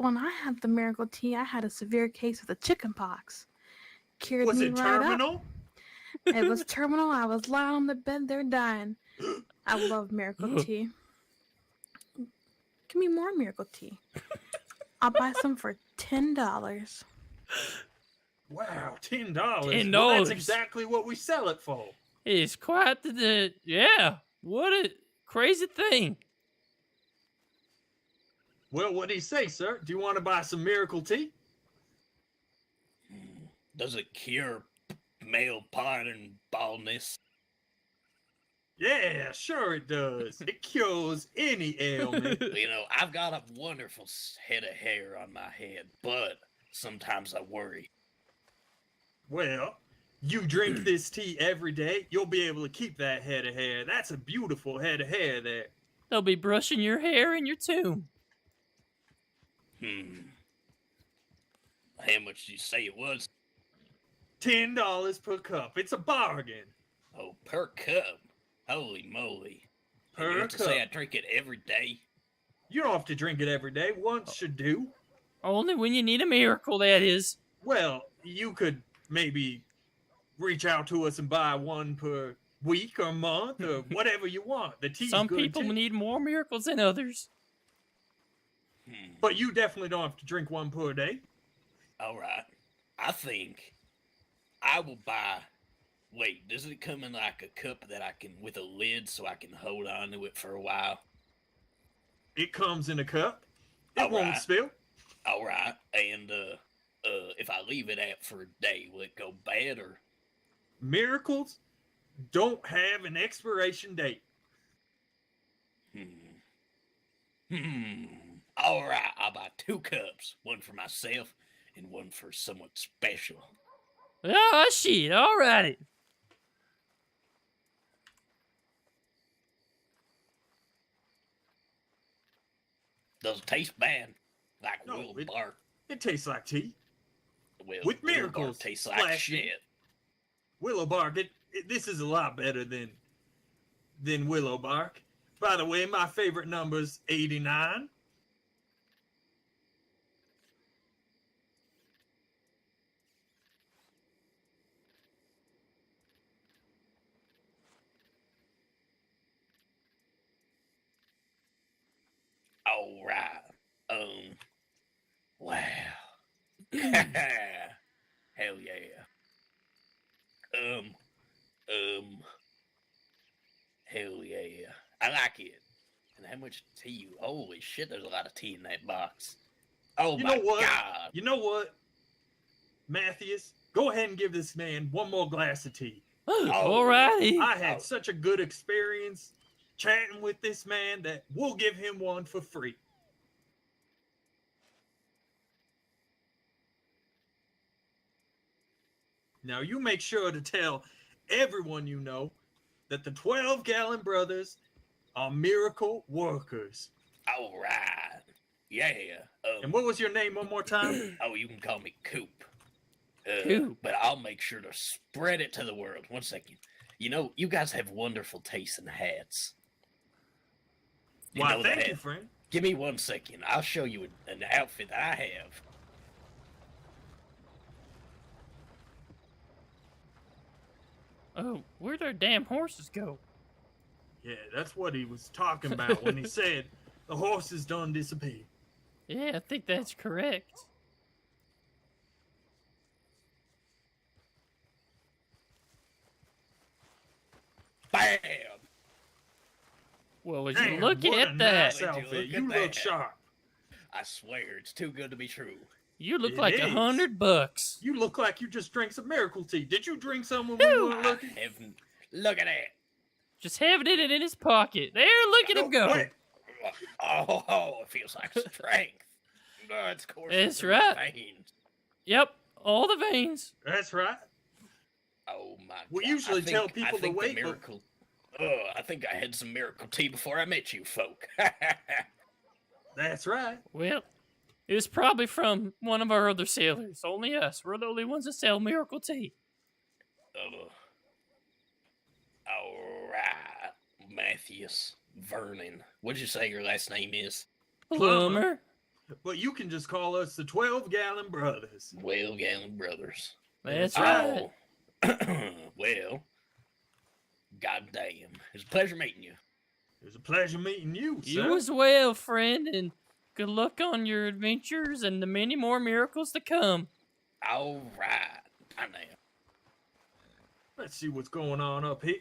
when I had the miracle tea, I had a severe case of the chicken pox. Cured Was me it right terminal? up. It was terminal. I was lying on the bed there dying. I love miracle tea. Give me more miracle tea. I'll buy some for $10. Wow, $10. $10. Well, that's exactly what we sell it for. It's quite yeah. What a crazy thing. Well, what do you say, sir? Do you want to buy some Miracle Tea? Does it cure male pattern baldness? Yeah, sure it does. It cures any ailment. You know, I've got a wonderful head of hair on my head, but sometimes I worry. Well, You drink this tea every day, you'll be able to keep that head of hair. That's a beautiful head of hair there. They'll be brushing your hair in your tomb. How much did you say it was? $10 per cup. It's a bargain. Oh, per cup. Holy moly. And Per you have to cup. say I drink it every day? You don't have to drink it every day. Once should do. Only when you need a miracle, that is. Well, you could maybe reach out to us and buy one per week or month or whatever you want. The tea's Some good people too. need more miracles than others. But you definitely don't have to drink one per day. All right. I think I will buy. Wait, does it come in like a cup that I can, with a lid, so I can hold on to it for a while? It comes in a cup. It won't spill. All right. And if I leave it out for a day, will it go bad or? Miracles don't have an expiration date. All right. I'll buy 2 cups, one for myself and one for someone special. Oh, shit. Alrighty. Does it taste bad? Like No, Will Bark? It tastes like tea. Well, With Will miracles. Bark tastes like splashing. shit. Willow bark. This is a lot better than willow bark. By the way, my favorite number's 89. All right. Wow. Hell yeah. Hell yeah. I like it. And how much tea? Holy shit, there's a lot of tea in that box. Oh You my know what? god. You know what? Matthias, go ahead and give this man one more glass of tea. Alrighty. I had such a good experience chatting with this man that we'll give him one for free. Now you make sure to tell everyone you know that the 12-gallon brothers are miracle workers. All right. Yeah. And what was your name one more time? Oh, you can call me Coop. Coop. But I'll make sure to spread it to the world. One second. You know, you guys have wonderful taste in hats. You Why, know that thank you, hat? friend. Give me 1 second. I'll show you an outfit that I have. Oh, where'd our damn horses go? Yeah, that's what he was talking about when he said the horses done disappeared. Yeah, I think that's correct. Bam! Well, would you Damn, look what at a that? nice outfit. You Look at look that. sharp. I swear, it's too good to be true. You look It like is. $100. You look like you just drank some miracle tea. Did you drink some when we weren't I looking? haven't. Look at that. Just having it in his pocket. There, look at him go. Wait. Oh, it feels like strength. No, it's coursing That's through right. my veins. Yep, all the veins. That's right. Oh my god. We usually I tell think- people I to think the wait, but- miracle. I think I had some miracle tea before I met you folk. That's right. Well, it was probably from one of our other sailors. Only us. We're the only ones that sell miracle tea. All right, Matthias Vernon. What'd you say your last name is? Plumber. But you can just call us the 12-gallon brothers. 12-gallon brothers. That's right. Oh. Well, goddamn. It's a pleasure meeting you. It was a pleasure meeting you, sir. You as well, friend, and good luck on your adventures and the many more miracles to come. All right. I know. Let's see what's going on up here.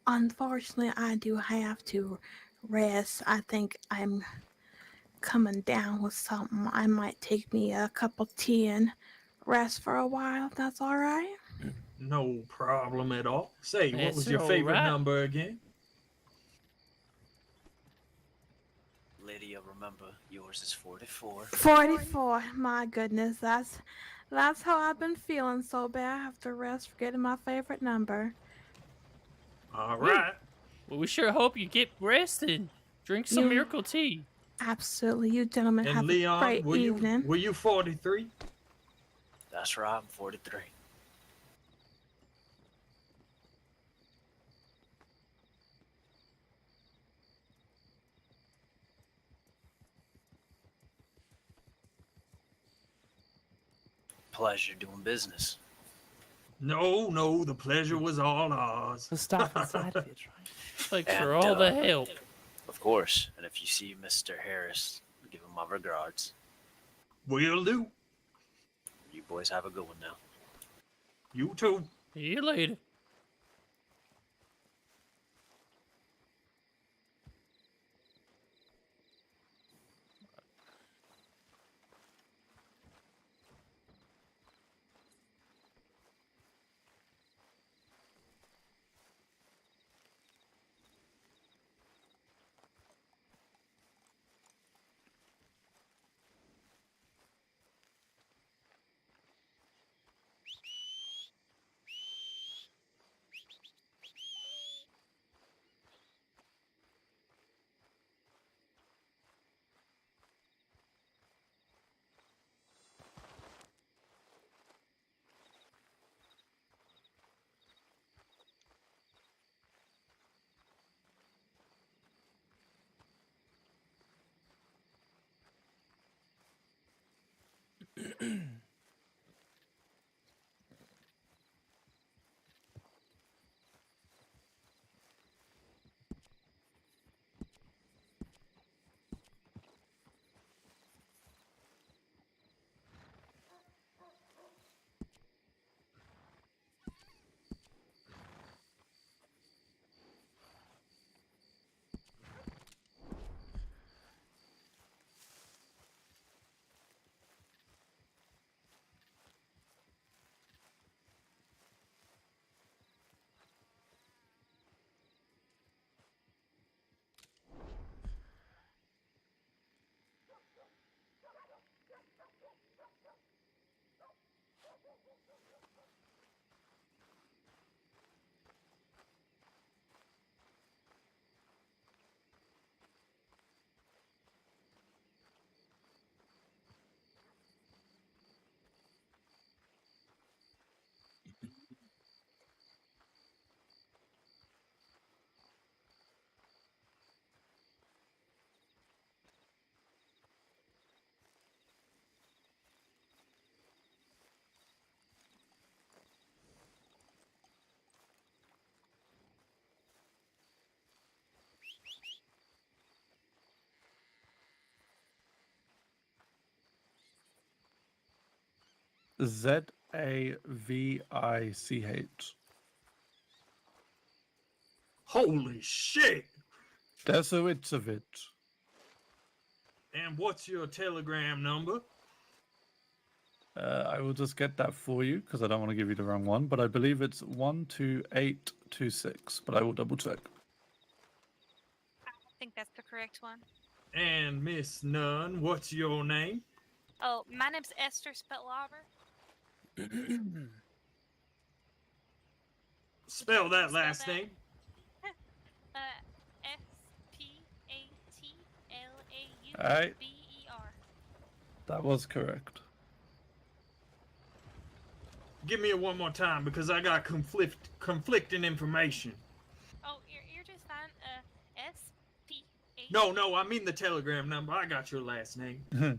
Unfortunately, I do have to rest. I think I'm coming down with something. I might take me a cup of tea and rest for a while, if that's all right. No problem at all. Say, what That's was your all favorite right. number again? Lydia, remember, yours is 44. 44. My goodness, that's how I've been feeling so bad. I have to rest for getting my favorite number. All right. Well, we sure hope you get rested. Drink some You- miracle tea. Absolutely. You gentlemen And have Leon, a great evening. were you 43? That's right, I'm 43. Pleasure doing business. No, the pleasure was all ours. The stuff inside of it, right? Thanks for all the help. Of course, and if you see Mr. Harris, give him my regards. Will do. You boys have a good one now. You too. See you later. Zavich. Holy shit! Desowitsovich. And what's your telegram number? I will just get that for you because I don't want to give you the wrong one, but I believe it's 12826, but I will double check. I think that's the correct one. And Miss Nunn, what's your name? Oh, my name's Esther Spetlauber. Spell that last name. S-P-A-T-L-A-U-B-E-R. That was correct. Give me it one more time because I got conflicting information. Oh, you're just fine. S-P-A. No, I mean the telegram number. I got your last name. Oh.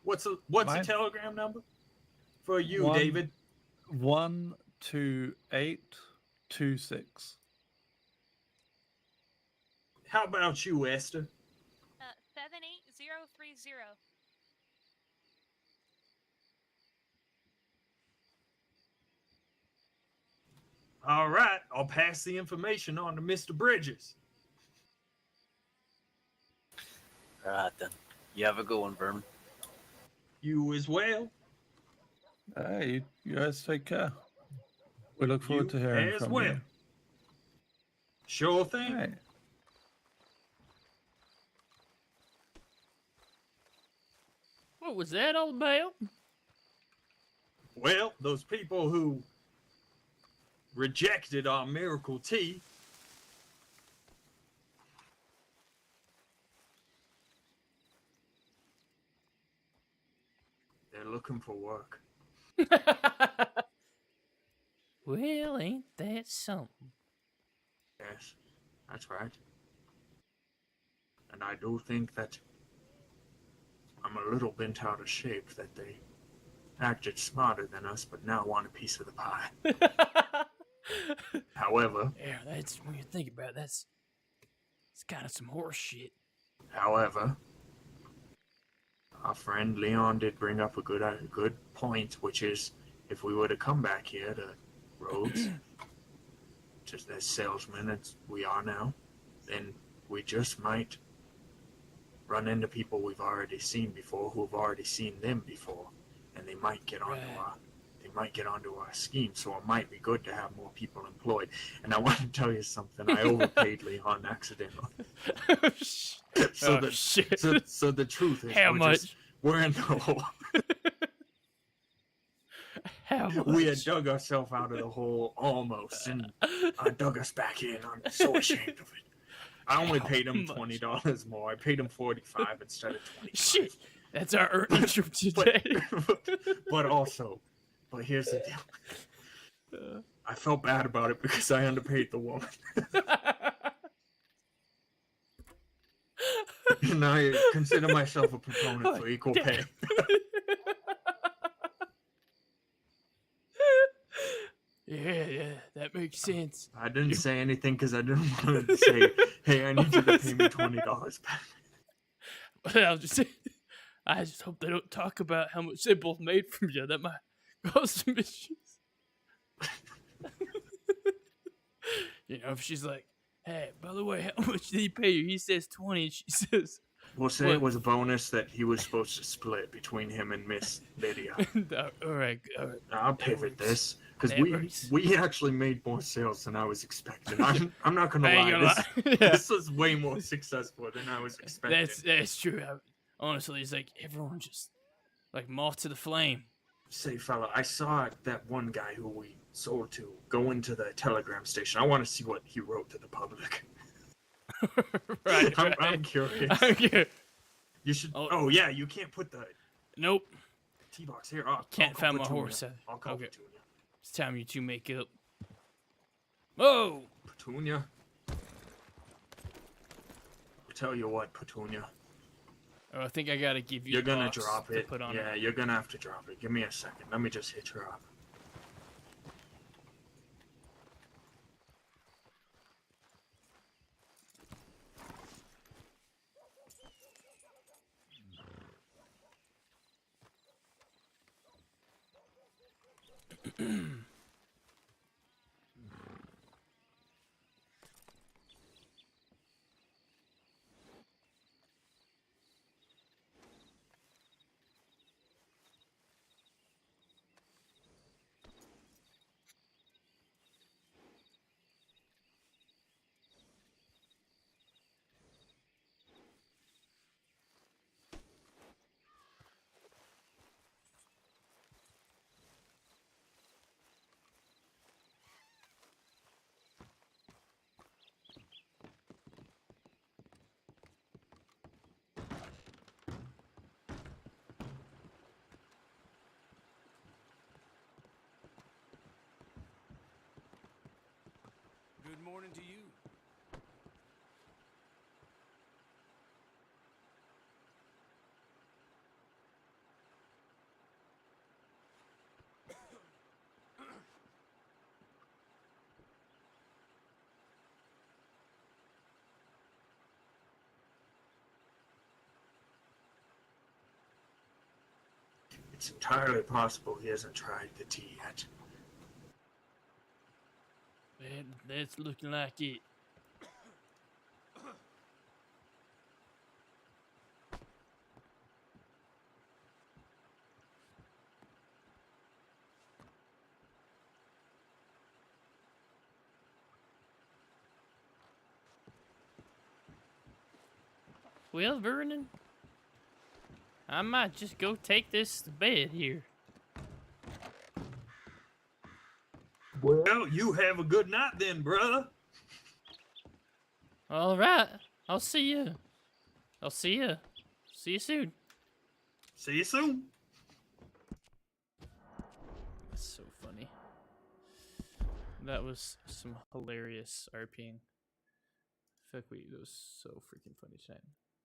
What's the telegram number for you, David? 12826. How about you, Esther? 78030. All right, I'll pass the information on to Mr. Bridges. All right, then. You have a good one, Vermin. You as well. Hey, you guys take care. We look forward to hearing as from well. you. Sure thing. Hey. What was that all about? Well, those people who rejected our miracle tea. They're looking for work. Well, ain't that something? Yes, that's right. And I do think that I'm a little bent out of shape that they acted smarter than us, but now want a piece of the pie. However, Yeah, that's when you think about it, it's kind of some horse shit. However, our friend Leon did bring up a good point, which is if we were to come back here to Rhodes, just as salesmen as we are now, then we just might run into people we've already seen before, who have already seen them before, and they might get onto our scheme. So it might be good to have more people employed. And I want to tell you something. I overpaid Leon accidentally. So the truth is, How much? We're in the hole. How much? We had dug ourselves out of the hole almost, and I dug us back in. I'm so ashamed of it. I only paid him $20 more. I paid him $45 instead of $25. Shit, that's our earnings from today. But here's the deal. I felt bad about it because I underpaid the woman. And I consider myself a proponent for equal pay. Yeah, that makes sense. I didn't say anything because I didn't want to say, hey, I need you to pay me $20 back. But I just hope they don't talk about how much they both made from you. That might cause some issues. You know, if she's like, hey, by the way, how much did he pay you? He says 20, and she says... We'll say it was a bonus that he was supposed to split between him and Miss Lydia. All right. I'll pivot this, because we actually made more sales than I was expecting. I'm not going to lie. This was way more successful than I was expecting. That's true. Honestly, it's like everyone just like moth to the flame. Say, fella, I saw that one guy who we sold to go into the telegram station. I want to see what he wrote to the public. Right. I'm curious. You should. Oh yeah, you can't put the. Nope. T-box here. Can't find my horse. I'll call Petunia. It's time you two make up. Whoa! Petunia. I'll tell you what, Petunia. Oh, I think I gotta give you. You're gonna drop it. Put on Yeah, you're gonna have to drop it. Give me a second. Let me just hit her up. Good morning to you. It's entirely possible he hasn't tried the tea yet. That's looking like it. Well, Vernon, I might just go take this to bed here. Well, you have a good night then, brother. All right. I'll see you. I'll see you. See you soon. See you soon. That's so funny. That was some hilarious RPing. Fuck, that was so freaking funny tonight.